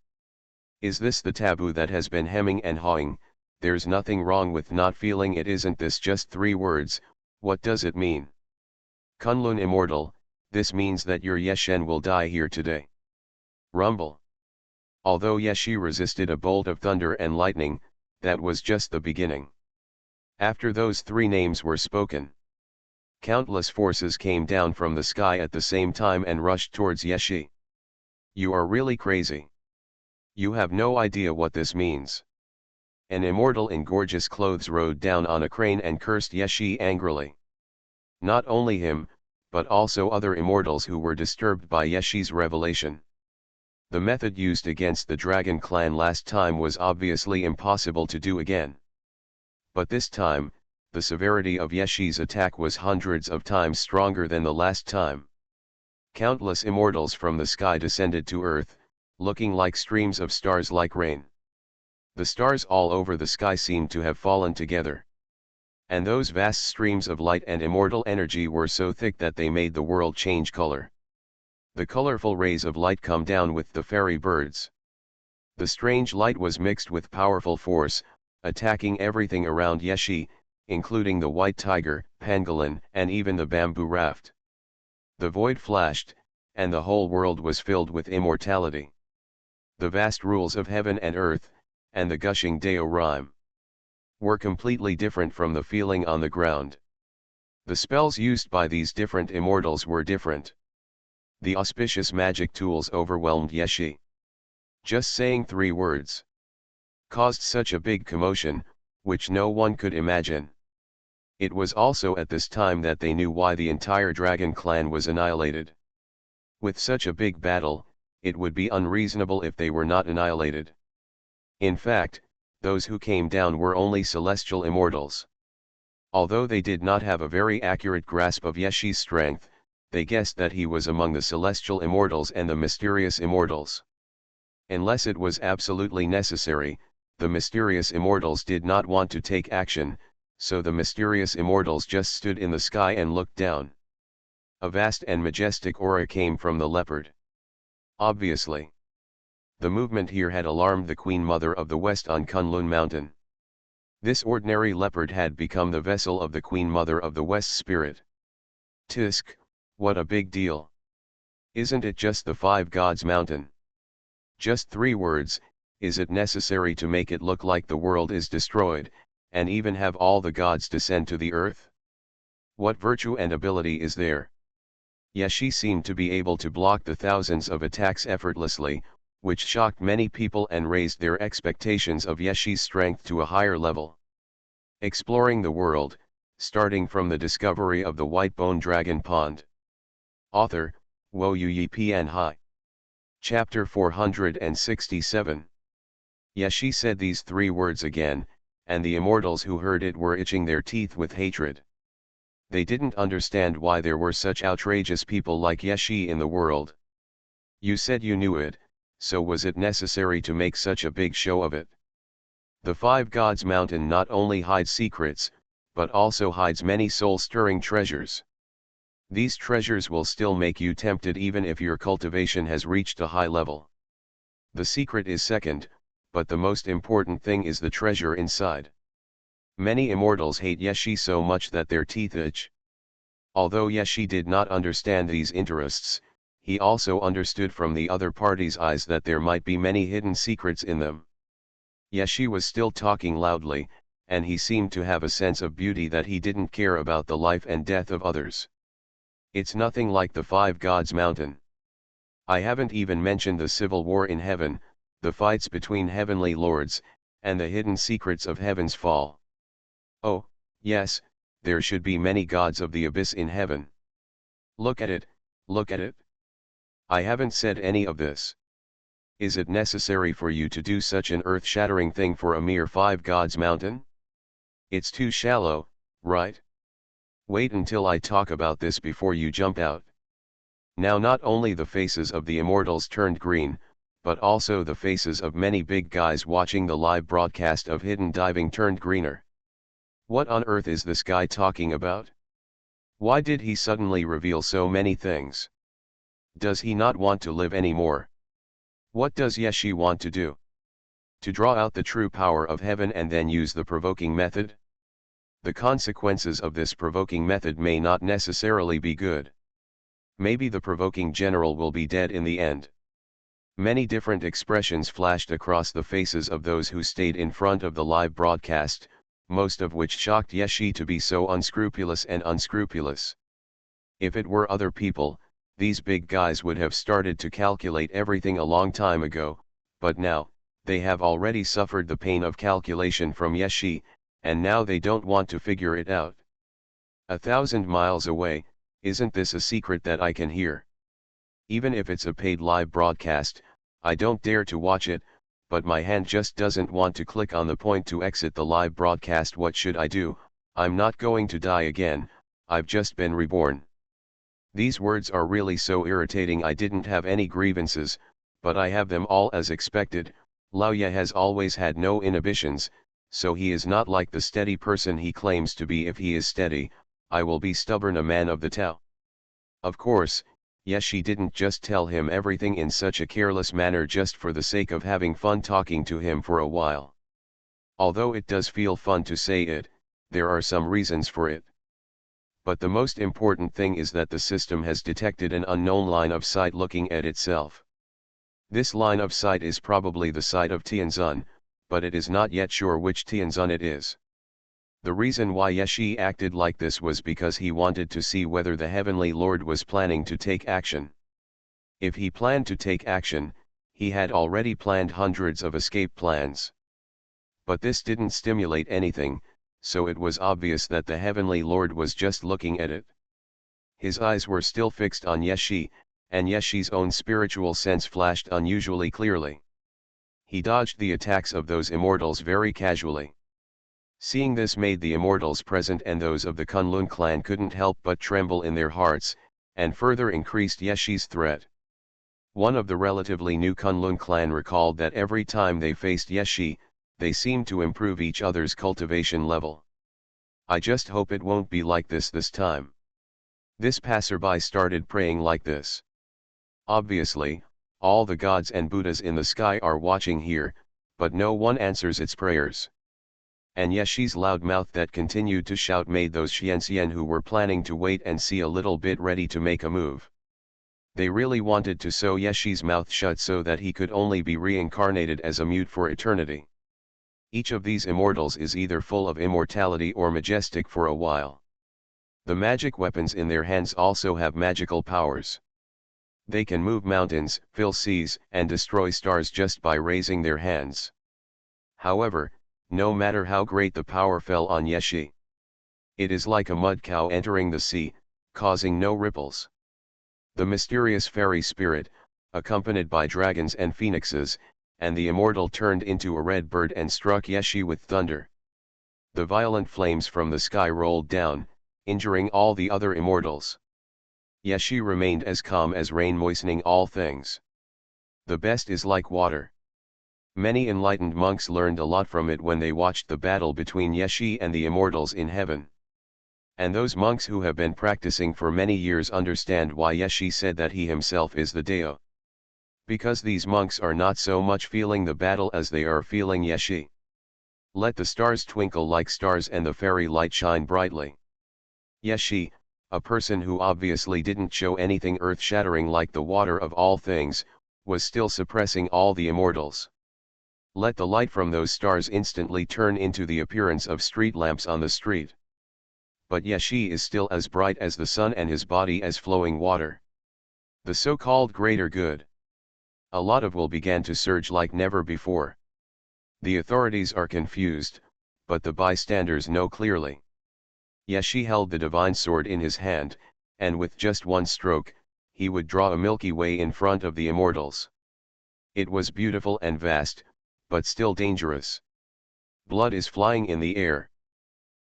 Is this the taboo that has been hemming and hawing? There's nothing wrong with not feeling it. Isn't this just 3 words? What does it mean? Kunlun immortal, this means that your Yeshen will die here today. Rumble. Although Yeshi resisted a bolt of thunder and lightning, that was just the beginning. After those 3 names were spoken, countless forces came down from the sky at the same time and rushed towards Yeshi. You are really crazy. You have no idea what this means. An immortal in gorgeous clothes rode down on a crane and cursed Yeshi angrily. Not only him, but also other immortals who were disturbed by Yeshi's revelation. The method used against the Dragon Clan last time was obviously impossible to do again. But this time, the severity of Yeshi's attack was hundreds of times stronger than the last time. Countless immortals from the sky descended to earth, looking like streams of stars like rain. The stars all over the sky seemed to have fallen together. And those vast streams of light and immortal energy were so thick that they made the world change color. The colorful rays of light come down with the fairy birds. The strange light was mixed with powerful force, attacking everything around Yeshi, including the white tiger, pangolin, and even the bamboo raft. The void flashed, and the whole world was filled with immortality. The vast rules of heaven and earth, and the gushing Deo rhyme, were completely different from the feeling on the ground. The spells used by these different immortals were different. The auspicious magic tools overwhelmed Yeshi. Just saying 3 words caused such a big commotion, which no one could imagine. It was also at this time that they knew why the entire Dragon Clan was annihilated. With such a big battle, it would be unreasonable if they were not annihilated. In fact, those who came down were only celestial immortals. Although they did not have a very accurate grasp of Yeshi's strength, they guessed that he was among the celestial immortals and the mysterious immortals. Unless it was absolutely necessary, the mysterious immortals did not want to take action, so the mysterious immortals just stood in the sky and looked down. A vast and majestic aura came from the leopard. Obviously, the movement here had alarmed the Queen Mother of the West on Kunlun Mountain. This ordinary leopard had become the vessel of the Queen Mother of the West spirit. Tisk, what a big deal. Isn't it just the Five Gods Mountain? Just 3 words, is it necessary to make it look like the world is destroyed, and even have all the gods descend to the earth? What virtue and ability is there? Yeshi seemed to be able to block the thousands of attacks effortlessly, which shocked many people and raised their expectations of Yeshi's strength to a higher level. Exploring the world, starting from the discovery of the White Bone Dragon Pond. Author, Wo Yi Pian Hai. Chapter 467. Yeshi said these 3 words again, and the immortals who heard it were itching their teeth with hatred. They didn't understand why there were such outrageous people like Yeshi in the world. You said you knew it, so was it necessary to make such a big show of it? The Five Gods Mountain not only hides secrets, but also hides many soul-stirring treasures. These treasures will still make you tempted even if your cultivation has reached a high level. The secret is second, but the most important thing is the treasure inside. Many immortals hate Yeshi so much that their teeth itch. Although Yeshi did not understand these interests, he also understood from the other party's eyes that there might be many hidden secrets in them. Yeshi was still talking loudly, and he seemed to have a sense of beauty that he didn't care about the life and death of others. It's nothing like the Five Gods Mountain. I haven't even mentioned the civil war in heaven, the fights between heavenly lords, and the hidden secrets of heaven's fall. Oh, yes, there should be many gods of the abyss in heaven. Look at it, look at it. I haven't said any of this. Is it necessary for you to do such an earth-shattering thing for a mere Five Gods Mountain? It's too shallow, right? Wait until I talk about this before you jump out. Now not only the faces of the immortals turned green, but also the faces of many big guys watching the live broadcast of hidden diving turned greener. What on earth is this guy talking about? Why did he suddenly reveal so many things? Does he not want to live anymore? What does Yeshi want to do? To draw out the true power of heaven and then use the provoking method? The consequences of this provoking method may not necessarily be good. Maybe the provoking general will be dead in the end. Many different expressions flashed across the faces of those who stayed in front of the live broadcast, most of which shocked Yeshi to be so unscrupulous and unscrupulous. If it were other people, these big guys would have started to calculate everything a long time ago, but now, they have already suffered the pain of calculation from Yeshi, and now they don't want to figure it out. 1,000 miles away, isn't this a secret that I can hear? Even if it's a paid live broadcast, I don't dare to watch it, but my hand just doesn't want to click on the point to exit the live broadcast. What should I do? I'm not going to die again, I've just been reborn. These words are really so irritating. I didn't have any grievances, but I have them all as expected. Lao Ye has always had no inhibitions, so he is not like the steady person he claims to be. If he is steady, I will be stubborn, a man of the Tao. Of course, Yeshi didn't just tell him everything in such a careless manner just for the sake of having fun talking to him for a while. Although it does feel fun to say it, there are some reasons for it. But the most important thing is that the system has detected an unknown line of sight looking at itself. This line of sight is probably the sight of Tianzun, but it is not yet sure which Tianzun it is. The reason why Yeshi acted like this was because he wanted to see whether the Heavenly Lord was planning to take action. If he planned to take action, he had already planned hundreds of escape plans. But this didn't stimulate anything, so it was obvious that the Heavenly Lord was just looking at it. His eyes were still fixed on Yeshi, and Yeshi's own spiritual sense flashed unusually clearly. He dodged the attacks of those immortals very casually. Seeing this made the immortals present and those of the Kunlun clan couldn't help but tremble in their hearts, and further increased Yeshi's threat. One of the relatively new Kunlun clan recalled that every time they faced Yeshi, they seemed to improve each other's cultivation level. I just hope it won't be like this time. This passerby started praying like this. Obviously, all the gods and Buddhas in the sky are watching here, but no one answers its prayers. And Yeshi's loud mouth that continued to shout made those Xianxian who were planning to wait and see a little bit ready to make a move. They really wanted to sew Yeshi's mouth shut so that he could only be reincarnated as a mute for eternity. Each of these immortals is either full of immortality or majestic for a while. The magic weapons in their hands also have magical powers. They can move mountains, fill seas, and destroy stars just by raising their hands. However, no matter how great the power fell on Yeshi, it is like a mud cow entering the sea, causing no ripples. The mysterious fairy spirit, accompanied by dragons and phoenixes, and the immortal turned into a red bird and struck Yeshi with thunder. The violent flames from the sky rolled down, injuring all the other immortals. Yeshi remained as calm as rain, moistening all things. The best is like water. Many enlightened monks learned a lot from it when they watched the battle between Yeshi and the immortals in heaven. And those monks who have been practicing for many years understand why Yeshi said that he himself is the Dao. Because these monks are not so much feeling the battle as they are feeling Yeshi. Let the stars twinkle like stars and the fairy light shine brightly. Yeshi, a person who obviously didn't show anything earth-shattering like the water of all things, was still suppressing all the immortals. Let the light from those stars instantly turn into the appearance of street lamps on the street. But Yeshi is still as bright as the sun and his body as flowing water. The so-called greater good. A lot of will began to surge like never before. The authorities are confused, but the bystanders know clearly. Yeshi held the divine sword in his hand, and with just one stroke, he would draw a Milky Way in front of the immortals. It was beautiful and vast, but still dangerous. Blood is flying in the air.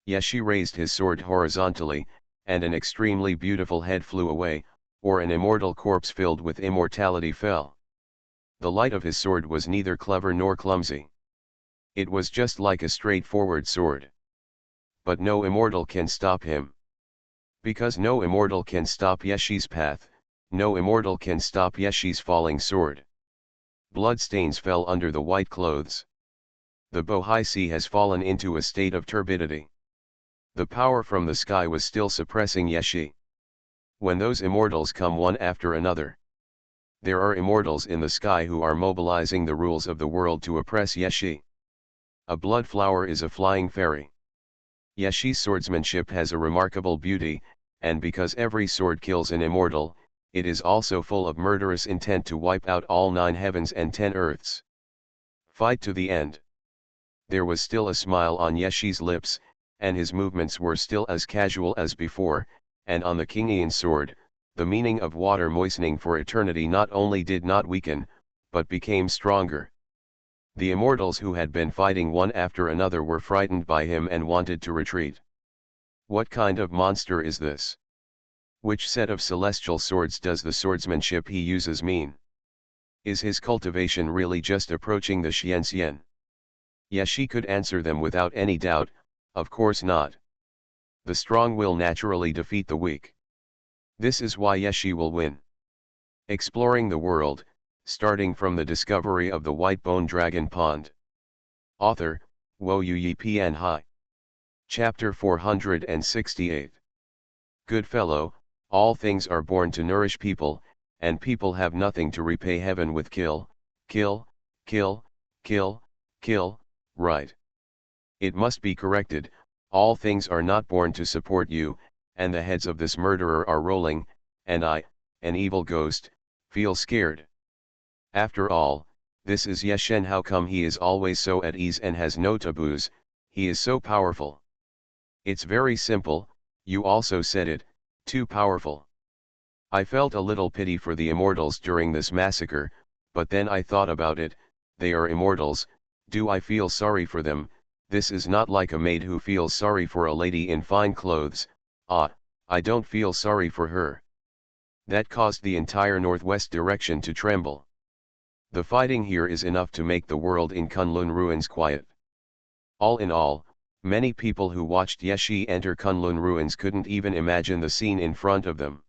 Yeshi raised his sword horizontally, and an extremely beautiful head flew away, or an immortal corpse filled with immortality fell. The light of his sword was neither clever nor clumsy. It was just like a straightforward sword. But no immortal can stop him. Because no immortal can stop Yeshi's path, no immortal can stop Yeshi's falling sword. Bloodstains fell under the white clothes. The Bohai has fallen into a state of turbidity. The power from the sky was still suppressing Yeshi. When those immortals come one after another, there are immortals in the sky who are mobilizing the rules of the world to oppress Yeshi. A blood flower is a flying fairy. Yeshi's swordsmanship has a remarkable beauty, and because every sword kills an immortal, it is also full of murderous intent to wipe out all 9 heavens and 10 earths. Fight to the end. There was still a smile on Yeshi's lips, and his movements were still as casual as before, and on the Kingian sword, the meaning of water moistening for eternity not only did not weaken, but became stronger. The immortals who had been fighting one after another were frightened by him and wanted to retreat. What kind of monster is this? Which set of celestial swords does the swordsmanship he uses mean? Is his cultivation really just approaching the Xianxian? Yeshi could answer them without any doubt, of course not. The strong will naturally defeat the weak. This is why Yeshi will win. Exploring the world, starting from the discovery of the white bone dragon pond. Author, Xuanhuan Pian Hai. Chapter 468. Good fellow, all things are born to nourish people, and people have nothing to repay heaven with kill, kill, kill, kill, kill, right. It must be corrected, all things are not born to support you, and the heads of this murderer are rolling, and I, an evil ghost, feel scared. After all, this is Yeshen. How come he is always so at ease and has no taboos? He is so powerful. It's very simple, you also said it, too powerful. I felt a little pity for the immortals during this massacre, but then I thought about it, they are immortals, do I feel sorry for them? This is not like a maid who feels sorry for a lady in fine clothes. I don't feel sorry for her. That caused the entire northwest direction to tremble. The fighting here is enough to make the world in Kunlun ruins quiet. All in all, many people who watched Yeshi enter Kunlun ruins couldn't even imagine the scene in front of them.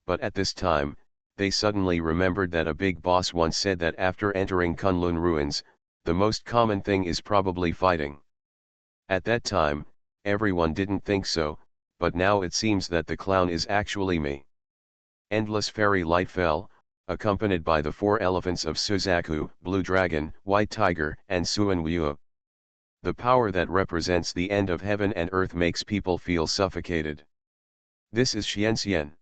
But at this time, they suddenly remembered that a big boss once said that after entering Kunlun ruins, the most common thing is probably fighting. At that time, everyone didn't think so, but now it seems that the clown is actually me. Endless fairy light fell, accompanied by the 4 elephants of Suzaku, Blue Dragon, White Tiger, and Xuanhuan. The power that represents the end of heaven and earth makes people feel suffocated. This is Xianxian.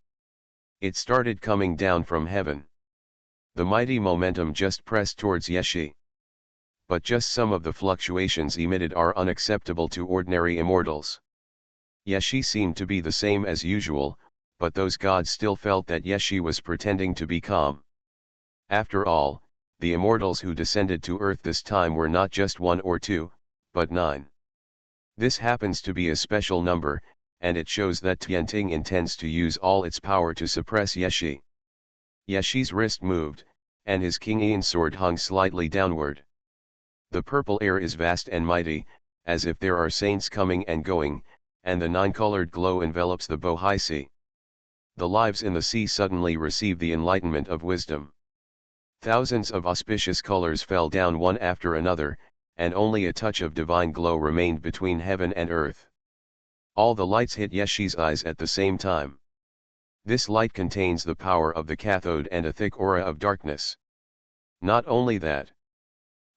It started coming down from heaven. The mighty momentum just pressed towards Yeshi. But just some of the fluctuations emitted are unacceptable to ordinary immortals. Yeshi seemed to be the same as usual, but those gods still felt that Yeshi was pretending to be calm. After all, the immortals who descended to earth this time were not just 1 or 2, but 9. This happens to be a special number, and it shows that Tianting intends to use all its power to suppress Yeshi. Yeshi's wrist moved, and his Kingian sword hung slightly downward. The purple air is vast and mighty, as if there are saints coming and going, and the 9-colored glow envelops the Bohai Sea. The lives in the sea suddenly receive the enlightenment of wisdom. Thousands of auspicious colors fell down one after another, and only a touch of divine glow remained between heaven and earth. All the lights hit Yeshi's eyes at the same time. This light contains the power of the cathode and a thick aura of darkness. Not only that.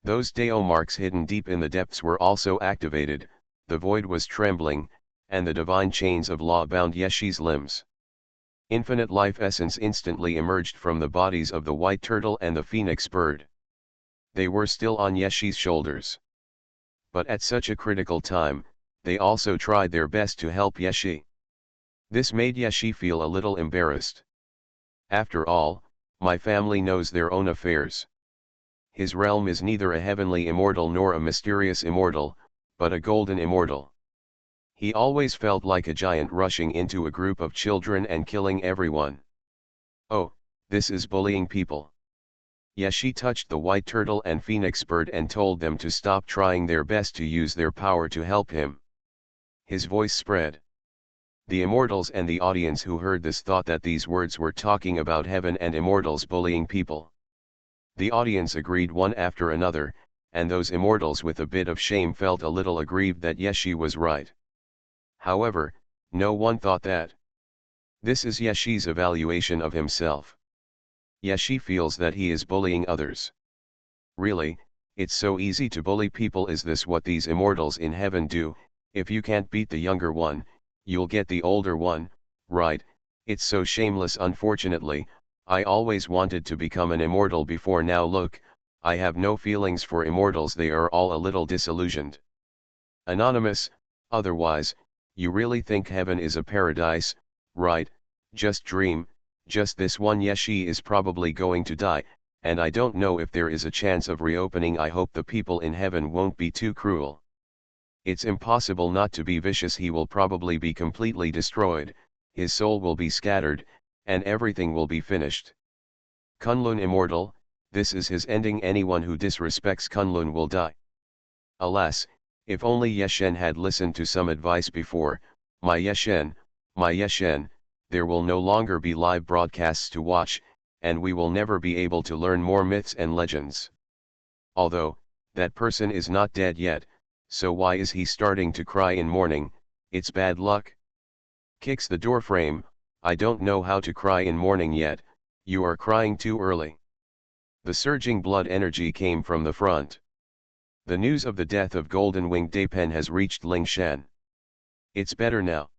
Those Dao marks hidden deep in the depths were also activated, the void was trembling, and the divine chains of law bound Yeshi's limbs. Infinite life essence instantly emerged from the bodies of the white turtle and the phoenix bird. They were still on Yeshi's shoulders. But at such a critical time, they also tried their best to help Yeshi. This made Yeshi feel a little embarrassed. After all, my family knows their own affairs. His realm is neither a heavenly immortal nor a mysterious immortal, but a golden immortal. He always felt like a giant rushing into a group of children and killing everyone. Oh, this is bullying people. Yeshi touched the white turtle and phoenix bird and told them to stop trying their best to use their power to help him. His voice spread. The immortals and the audience who heard this thought that these words were talking about heaven and immortals bullying people. The audience agreed one after another, and those immortals with a bit of shame felt a little aggrieved that Yeshi was right. However, no one thought that. This is Yeshi's evaluation of himself. Yeshi feels that he is bullying others. Really, it's so easy to bully people. Is this what these immortals in heaven do? If you can't beat the younger one, you'll get the older one, right? It's so shameless. Unfortunately, I always wanted to become an immortal before. Now look, I have no feelings for immortals. They are all a little disillusioned. Anonymous, otherwise, you really think heaven is a paradise, right? Just dream, just this one. Yeshi is probably going to die, and I don't know if there is a chance of reopening. I hope the people in heaven won't be too cruel. It's impossible not to be vicious. He will probably be completely destroyed, his soul will be scattered, and everything will be finished. Kunlun immortal, this is his ending. Anyone who disrespects Kunlun will die. Alas, if only Yeshen had listened to some advice before. My Yeshen, there will no longer be live broadcasts to watch, and we will never be able to learn more myths and legends. Although, that person is not dead yet, so why is he starting to cry in mourning? It's bad luck. Kicks the door frame. I don't know how to cry in mourning yet. You are crying too early. The surging blood energy came from the front. The news of the death of Golden Winged Dapen has reached Lingshan. It's better now.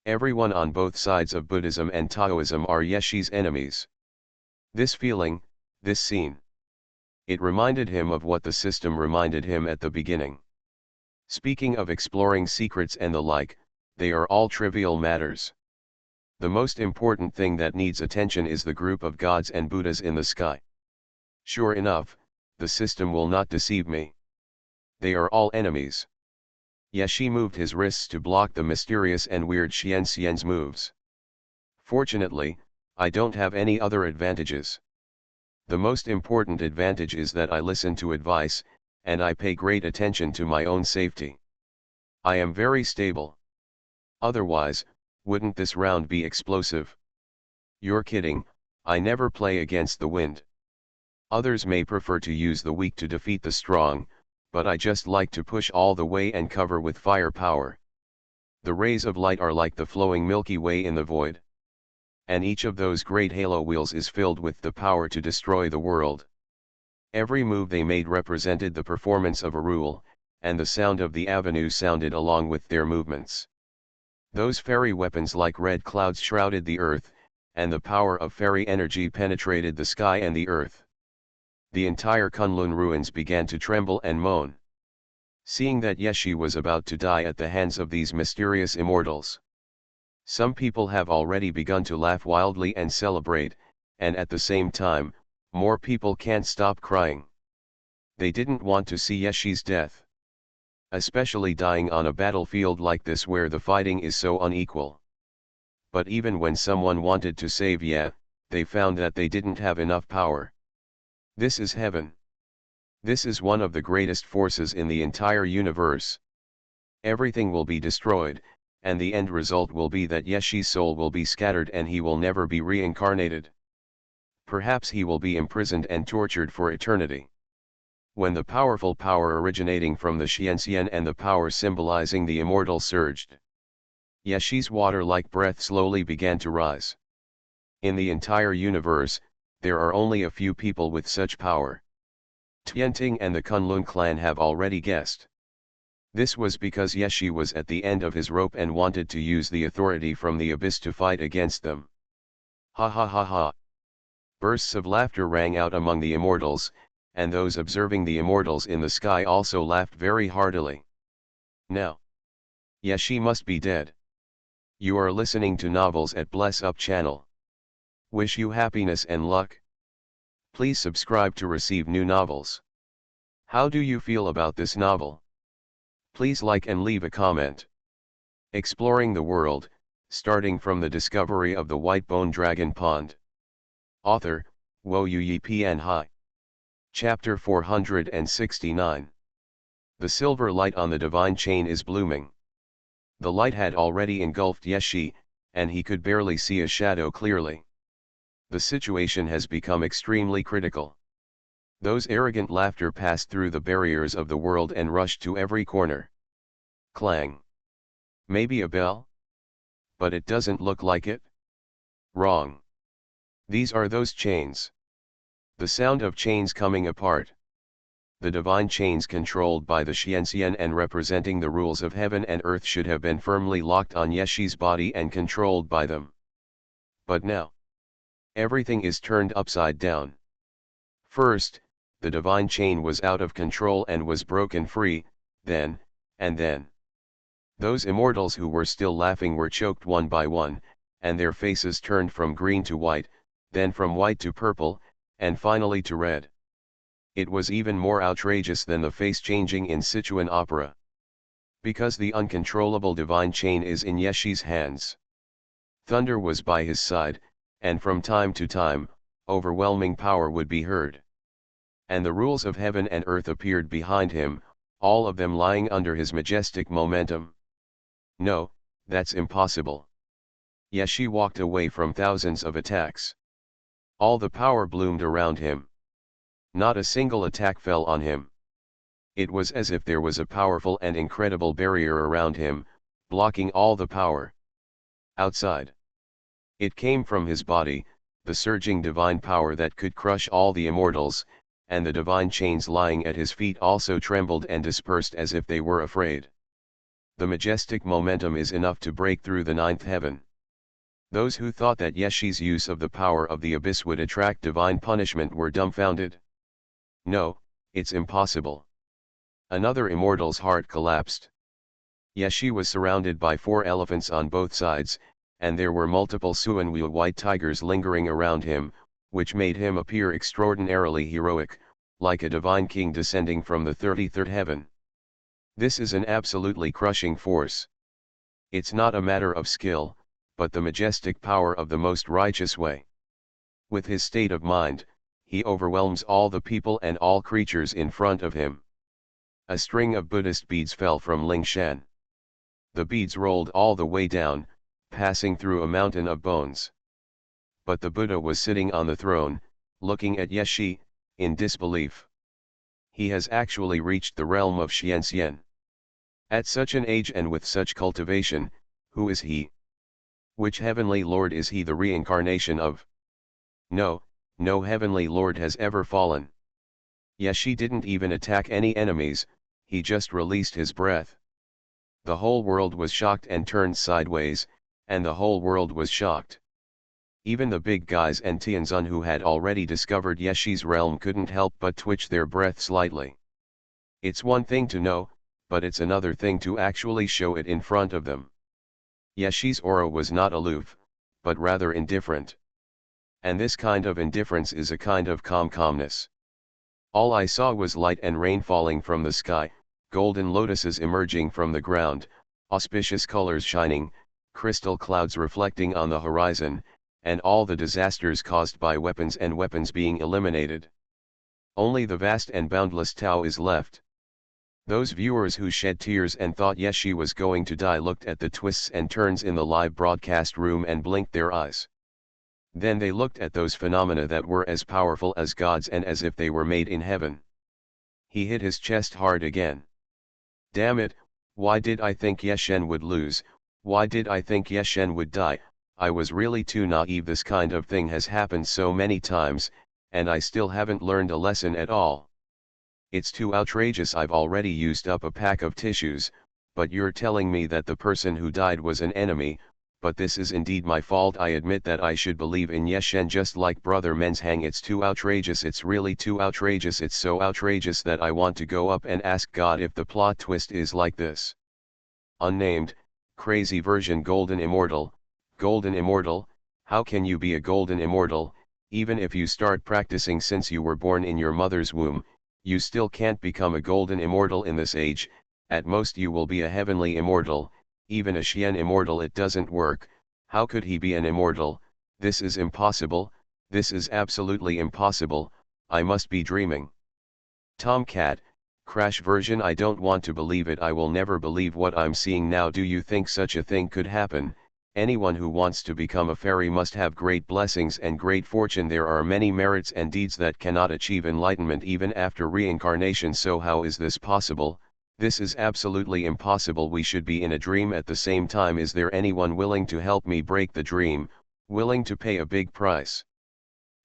Everyone on both sides of Buddhism and Taoism are Yeshi's enemies. This feeling, this scene. It reminded him of what the system reminded him at the beginning. Speaking of exploring secrets and the like, they are all trivial matters. The most important thing that needs attention is the group of gods and Buddhas in the sky. Sure enough, the system will not deceive me. They are all enemies. Yeshi moved his wrists to block the mysterious and weird Xianxian's moves. Fortunately, I don't have any other advantages. The most important advantage is that I listen to advice, and I pay great attention to my own safety. I am very stable. Otherwise, wouldn't this round be explosive? You're kidding, I never play against the wind. Others may prefer to use the weak to defeat the strong, but I just like to push all the way and cover with firepower. The rays of light are like the flowing Milky Way in the void. And each of those great halo wheels is filled with the power to destroy the world. Every move they made represented the performance of a rule, and the sound of the avenue sounded along with their movements. Those fairy weapons like red clouds shrouded the earth, and the power of fairy energy penetrated the sky and the earth. The entire Kunlun ruins began to tremble and moan. Seeing that Yeshi was about to die at the hands of these mysterious immortals. Some people have already begun to laugh wildly and celebrate, and at the same time, more people can't stop crying. They didn't want to see Yeshi's death. Especially dying on a battlefield like this where the fighting is so unequal. But even when someone wanted to save Ye, they found that they didn't have enough power. This is heaven. This is one of the greatest forces in the entire universe. Everything will be destroyed, and the end result will be that Yeshi's soul will be scattered and he will never be reincarnated. Perhaps he will be imprisoned and tortured for eternity. When the powerful power originating from the Xianxian and the power symbolizing the immortal surged, Yeshi's water-like breath slowly began to rise. In the entire universe, there are only a few people with such power. Tianting and the Kunlun clan have already guessed. This was because Yeshi was at the end of his rope and wanted to use the authority from the abyss to fight against them. Ha ha ha ha. Bursts of laughter rang out among the immortals, and those observing the immortals in the sky also laughed very heartily. Now, Yeshi must be dead. You are listening to Novels at Bless Up channel. Wish you happiness and luck. Please subscribe to receive new novels. How do you feel about this novel? Please like and leave a comment. Exploring the world, starting from the discovery of the white bone dragon pond. Author, Xuanhuan Hai. Chapter 469. The silver light on the divine chain is blooming. The light had already engulfed Yeshi, and he could barely see a shadow clearly. The situation has become extremely critical. Those arrogant laughter passed through the barriers of the world and rushed to every corner. Clang. Maybe a bell? But it doesn't look like it. Wrong. These are those chains. The sound of chains coming apart. The divine chains controlled by the Xianxian and representing the rules of heaven and earth should have been firmly locked on Yeshi's body and controlled by them. But now, everything is turned upside down. First, the divine chain was out of control and was broken free, then, and then. Those immortals who were still laughing were choked one by one, and their faces turned from green to white, then from white to purple, and finally to red. It was even more outrageous than the face changing in Sichuan opera. Because the uncontrollable divine chain is in Yeshi's hands. Thunder was by his side, and from time to time, overwhelming power would be heard. And the rules of heaven and earth appeared behind him, all of them lying under his majestic momentum. No, that's impossible. Yeshi walked away from thousands of attacks. All the power bloomed around him. Not a single attack fell on him. It was as if there was a powerful and incredible barrier around him, blocking all the power. Outside. It came from his body, the surging divine power that could crush all the immortals, and the divine chains lying at his feet also trembled and dispersed as if they were afraid. The majestic momentum is enough to break through the ninth heaven. Those who thought that Yeshi's use of the power of the abyss would attract divine punishment were dumbfounded. No, it's impossible. Another immortal's heart collapsed. Yeshi was surrounded by 4 elephants on both sides, and there were multiple Xuanhuan white tigers lingering around him, which made him appear extraordinarily heroic, like a divine king descending from the 33rd heaven. This is an absolutely crushing force. It's not a matter of skill, but the majestic power of the most righteous way. With his state of mind, he overwhelms all the people and all creatures in front of him. A string of Buddhist beads fell from Lingshan. The beads rolled all the way down, passing through a mountain of bones. But the Buddha was sitting on the throne, looking at Yeshi, in disbelief. He has actually reached the realm of Xianxian. At such an age and with such cultivation, who is he? Which heavenly lord is he the reincarnation of? No, no heavenly lord has ever fallen. Yeshi didn't even attack any enemies, he just released his breath. The whole world was shocked and turned sideways, and the whole world was shocked. Even the big guys and Tianzun who had already discovered Yeshi's realm couldn't help but twitch their breath slightly. It's one thing to know, but it's another thing to actually show it in front of them. Yeshi's aura was not aloof, but rather indifferent. And this kind of indifference is a kind of calmness. All I saw was light and rain falling from the sky, golden lotuses emerging from the ground, auspicious colors shining, crystal clouds reflecting on the horizon, and all the disasters caused by weapons and weapons being eliminated. Only the vast and boundless Tao is left. Those viewers who shed tears and thought Yeshi was going to die looked at the twists and turns in the live broadcast room and blinked their eyes. Then they looked at those phenomena that were as powerful as gods and as if they were made in heaven. He hit his chest hard again. Damn it, why did I think Yeshen would lose, why did I think Yeshen would die? I was really too naive. This kind of thing has happened so many times, and I still haven't learned a lesson at all. It's too outrageous. I've already used up a pack of tissues, but you're telling me that the person who died was an enemy, but this is indeed my fault. I admit that I should believe in Yeshen just like Brother Menzhang. It's too outrageous. It's really too outrageous. It's so outrageous that I want to go up and ask God if the plot twist is like this. Unnamed, crazy version. Golden Immortal, how can you be a golden immortal? Even if you start practicing since you were born in your mother's womb, you still can't become a golden immortal in this age. At most you will be a heavenly immortal, even a Xian immortal, it doesn't work. How could he be an immortal? This is impossible, this is absolutely impossible, I must be dreaming. Tomcat, crash version, I don't want to believe it, I will never believe what I'm seeing now. Do you think such a thing could happen? Anyone who wants to become a fairy must have great blessings and great fortune. There are many merits and deeds that cannot achieve enlightenment even after reincarnation. So how is this possible? This is absolutely impossible. We should be in a dream at the same time. Is there anyone willing to help me break the dream, willing to pay a big price?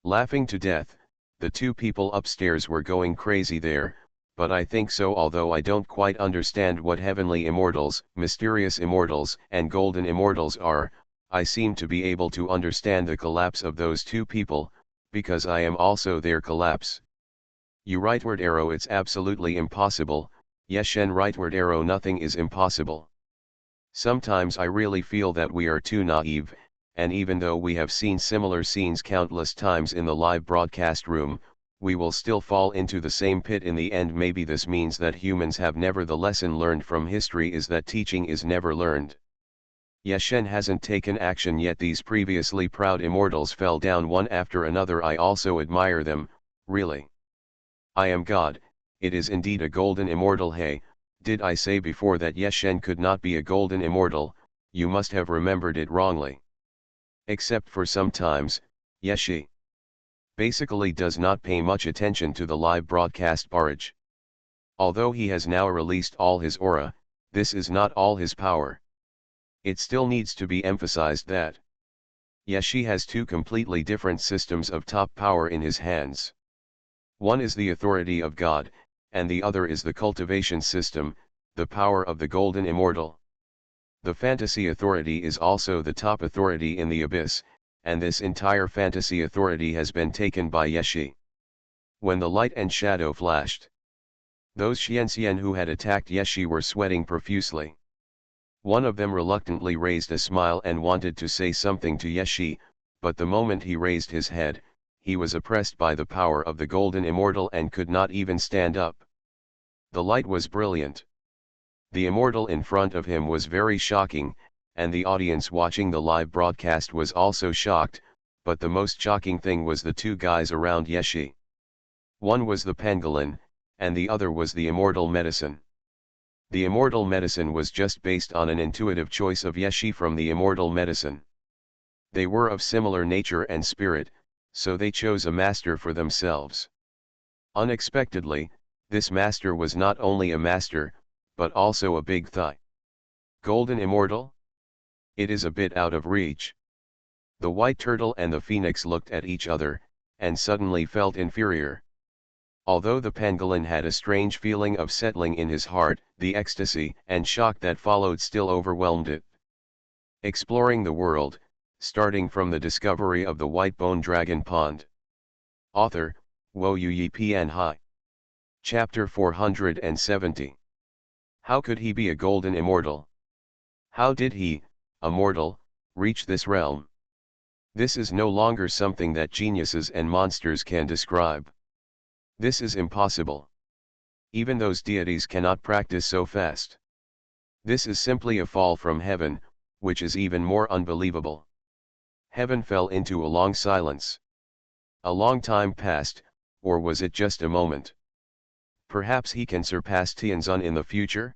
Laughing to death, the two people upstairs were going crazy there, but I think so, although I don't quite understand what heavenly immortals, mysterious immortals, and golden immortals are. I seem to be able to understand the collapse of those two people, because I am also their collapse. You rightward arrow, it's absolutely impossible. Yes, Shen rightward arrow, nothing is impossible. Sometimes I really feel that we are too naive, and even though we have seen similar scenes countless times in the live broadcast room, we will still fall into the same pit in the end. Maybe this means that humans have never. The lesson learned from history is that teaching is never learned. Yeshen hasn't taken action yet. These previously proud immortals fell down one after another. I also admire them, really. I am God, it is indeed a golden immortal. Hey, did I say before that Yeshen could not be a golden immortal? You must have remembered it wrongly. Except for sometimes, Yeshi basically does not pay much attention to the live broadcast barrage. Although he has now released all his aura, this is not all his power. It still needs to be emphasized that Yeshi has two completely different systems of top power in his hands. One is the authority of God, and the other is the cultivation system, the power of the golden immortal. The fantasy authority is also the top authority in the abyss, and this entire fantasy authority has been taken by Yeshi. When the light and shadow flashed, those Xianxian who had attacked Yeshi were sweating profusely. One of them reluctantly raised a smile and wanted to say something to Yeshi, but the moment he raised his head, he was oppressed by the power of the golden immortal and could not even stand up. The light was brilliant. The immortal in front of him was very shocking, and the audience watching the live broadcast was also shocked, but the most shocking thing was the two guys around Yeshi. One was the pangolin, and the other was the immortal medicine. The immortal medicine was just based on an intuitive choice of Yeshi from the immortal medicine. They were of similar nature and spirit, so they chose a master for themselves. Unexpectedly, this master was not only a master, but also a big thigh. Golden immortal? It is a bit out of reach. The white turtle and the phoenix looked at each other, and suddenly felt inferior. Although the pangolin had a strange feeling of settling in his heart, the ecstasy and shock that followed still overwhelmed it. Exploring the world, starting from the discovery of the white bone dragon pond. Author, Wo Yu Pian Hai. Chapter 470. How could he be a golden immortal? How did he, a mortal, reach this realm? This is no longer something that geniuses and monsters can describe. This is impossible. Even those deities cannot practice so fast. This is simply a fall from heaven, which is even more unbelievable. Heaven fell into a long silence. A long time passed, or was it just a moment? Perhaps he can surpass Tianzun in the future?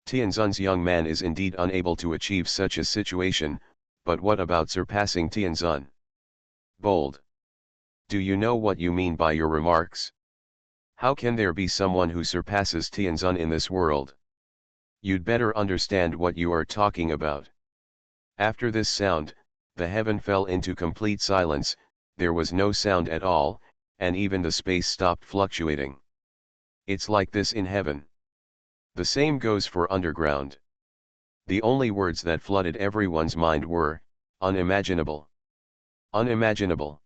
Tianzun's young man is indeed unable to achieve such a situation, but what about surpassing Tianzun? Bold. Do you know what you mean by your remarks? How can there be someone who surpasses Tianzun in this world? You'd better understand what you are talking about. After this sound, the heaven fell into complete silence, there was no sound at all, and even the space stopped fluctuating. It's like this in heaven. The same goes for underground. The only words that flooded everyone's mind were, unimaginable. Unimaginable.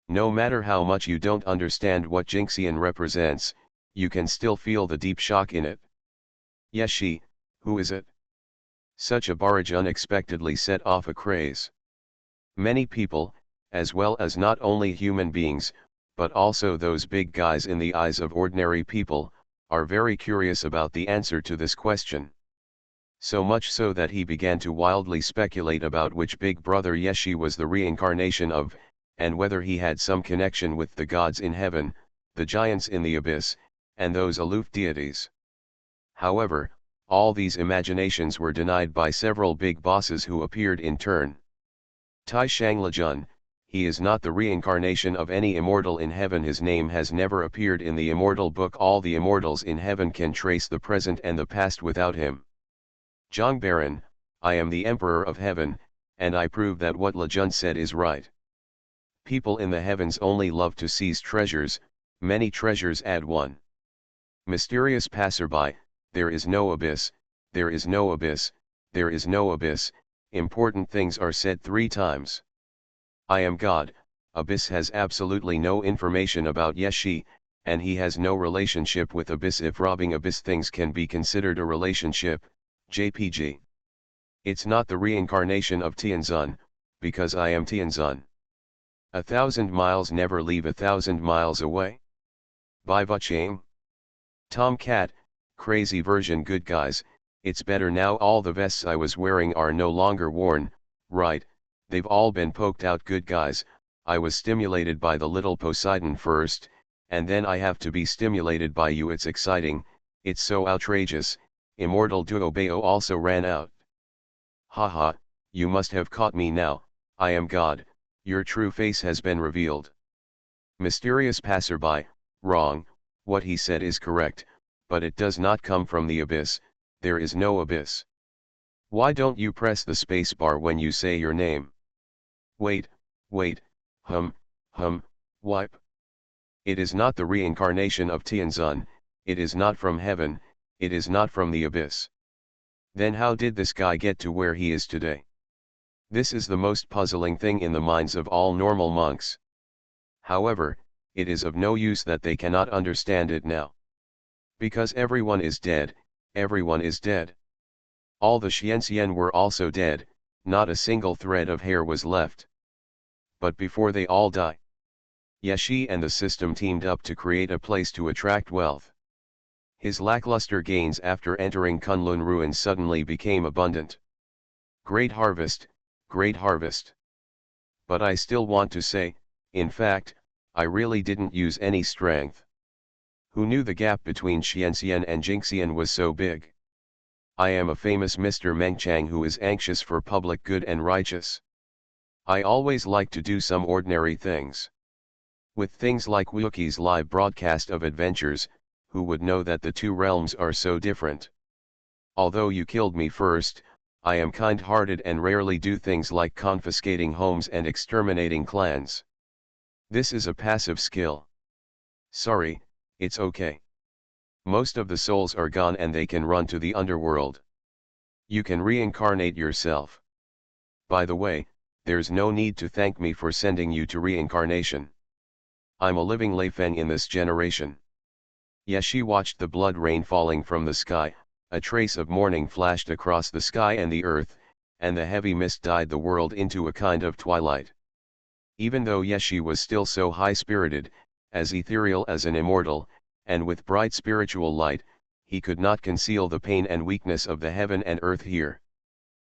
No matter how much you don't understand what Jinxian represents, you can still feel the deep shock in it. Yeshi, who is it? Such a barrage unexpectedly set off a craze. Many people, as well as not only human beings, but also those big guys in the eyes of ordinary people, are very curious about the answer to this question. So much so that he began to wildly speculate about which big brother Yeshi was the reincarnation of, and whether he had some connection with the gods in heaven, the giants in the abyss, and those aloof deities. However, all these imaginations were denied by several big bosses who appeared in turn. Tai Shanglejun, he is not the reincarnation of any immortal in heaven. His name has never appeared in the immortal book. All the immortals in heaven can trace the present and the past without him. Zhang Baron, I am the Emperor of Heaven, and I prove that what Lejun said is right. People in the heavens only love to seize treasures, many treasures add one. Mysterious passerby, there is no abyss, there is no abyss, there is no abyss, important things are said 3 times. I am God, abyss has absolutely no information about Yeshi, and he has no relationship with abyss. If robbing abyss things can be considered a relationship, JPG. It's not the reincarnation of Tianzun, because I am Tianzun. 1,000 miles never leave 1,000 miles away. Bai Vuchang. Tomcat, crazy version. Good guys, it's better now. All the vests I was wearing are no longer worn, right, they've all been poked out. Good guys, I was stimulated by the little Poseidon first, and then I have to be stimulated by you. It's exciting, it's so outrageous. Immortal Duobeo also ran out. Haha, you must have caught me now, I am God, your true face has been revealed. Mysterious passerby, wrong, what he said is correct, but it does not come from the abyss, there is no abyss. Why don't you press the spacebar when you say your name? Wait, wipe. It is not the reincarnation of Tianzun, it is not from heaven, it is not from the abyss. Then how did this guy get to where he is today? This is the most puzzling thing in the minds of all normal monks. However, it is of no use that they cannot understand it now. Because everyone is dead, everyone is dead. All the Xianxian were also dead, not a single thread of hair was left. But before they all die, Yeshi and the system teamed up to create a place to attract wealth. His lackluster gains after entering Kunlun ruins suddenly became abundant. Great harvest, great harvest. But I still want to say, in fact, I really didn't use any strength. Who knew the gap between Xianxian and Jingxian was so big? I am a famous Mr. Mengchang who is anxious for public good and righteous. I always like to do some ordinary things. With things like Wookiee's live broadcast of adventures, who would know that the two realms are so different? Although you killed me first, I am kind-hearted and rarely do things like confiscating homes and exterminating clans. This is a passive skill. Sorry, it's okay. Most of the souls are gone and they can run to the underworld. You can reincarnate yourself. By the way, there's no need to thank me for sending you to reincarnation. I'm a living Lei Feng in this generation. Yeshi watched the blood rain falling from the sky, a trace of morning flashed across the sky and the earth, and the heavy mist dyed the world into a kind of twilight. Even though Yeshi was still so high-spirited, as ethereal as an immortal, and with bright spiritual light, he could not conceal the pain and weakness of the heaven and earth here.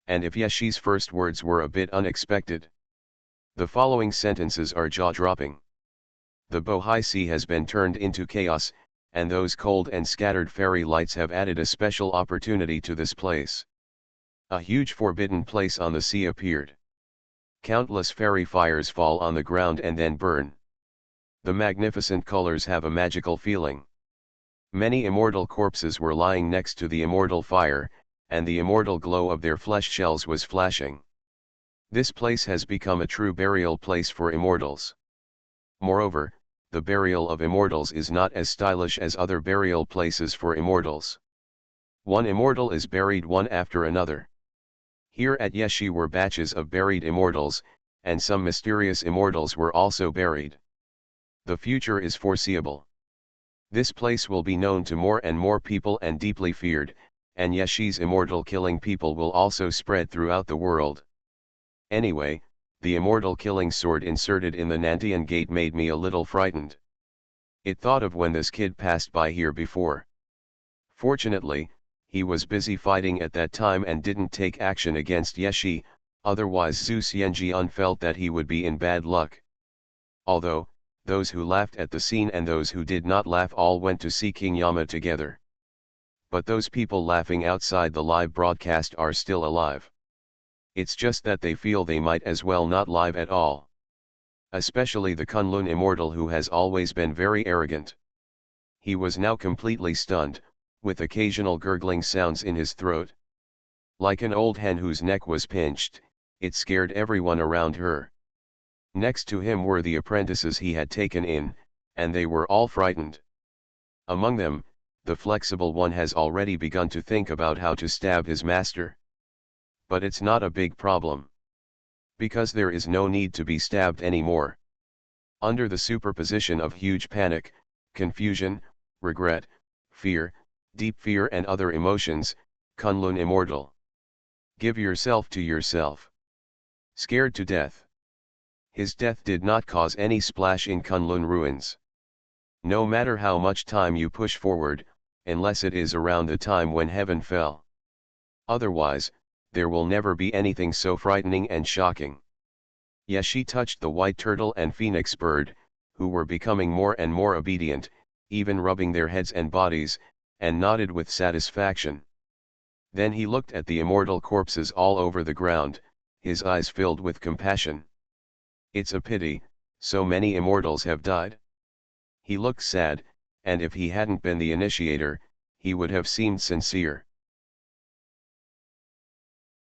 And if Yeshi's first words were a bit unexpected, the following sentences are jaw-dropping. The Bohai Sea has been turned into chaos, and those cold and scattered fairy lights have added a special opportunity to this place. A huge forbidden place on the sea appeared. Countless fairy fires fall on the ground and then burn. The magnificent colors have a magical feeling. Many immortal corpses were lying next to the immortal fire, and the immortal glow of their flesh shells was flashing. This place has become a true burial place for immortals. Moreover, the burial of immortals is not as stylish as other burial places for immortals. One immortal is buried one after another. Here at Yeshi were batches of buried immortals, and some mysterious immortals were also buried. The future is foreseeable. This place will be known to more and more people and deeply feared, and Yeshi's immortal killing people will also spread throughout the world. Anyway, the immortal killing sword inserted in the Nantian gate made me a little frightened. It thought of when this kid passed by here before. Fortunately, he was busy fighting at that time and didn't take action against Yeshi, otherwise Zhu Xianjian felt that he would be in bad luck. Although, those who laughed at the scene and those who did not laugh all went to see King Yama together. But those people laughing outside the live broadcast are still alive. It's just that they feel they might as well not live at all. Especially the Kunlun immortal, who has always been very arrogant. He was now completely stunned, with occasional gurgling sounds in his throat. Like an old hen whose neck was pinched, it scared everyone around her. Next to him were the apprentices he had taken in, and they were all frightened. Among them, the flexible one has already begun to think about how to stab his master. But it's not a big problem. Because there is no need to be stabbed anymore. Under the superposition of huge panic, confusion, regret, fear, deep fear and other emotions, Kunlun immortal. Give yourself to yourself. Scared to death. His death did not cause any splash in Kunlun ruins. No matter how much time you push forward, unless it is around the time when heaven fell. Otherwise, there will never be anything so frightening and shocking. Yeshi touched the white turtle and phoenix bird, who were becoming more and more obedient, even rubbing their heads and bodies, and nodded with satisfaction. Then he looked at the immortal corpses all over the ground, his eyes filled with compassion. It's a pity, so many immortals have died. He looked sad, and if he hadn't been the initiator, he would have seemed sincere.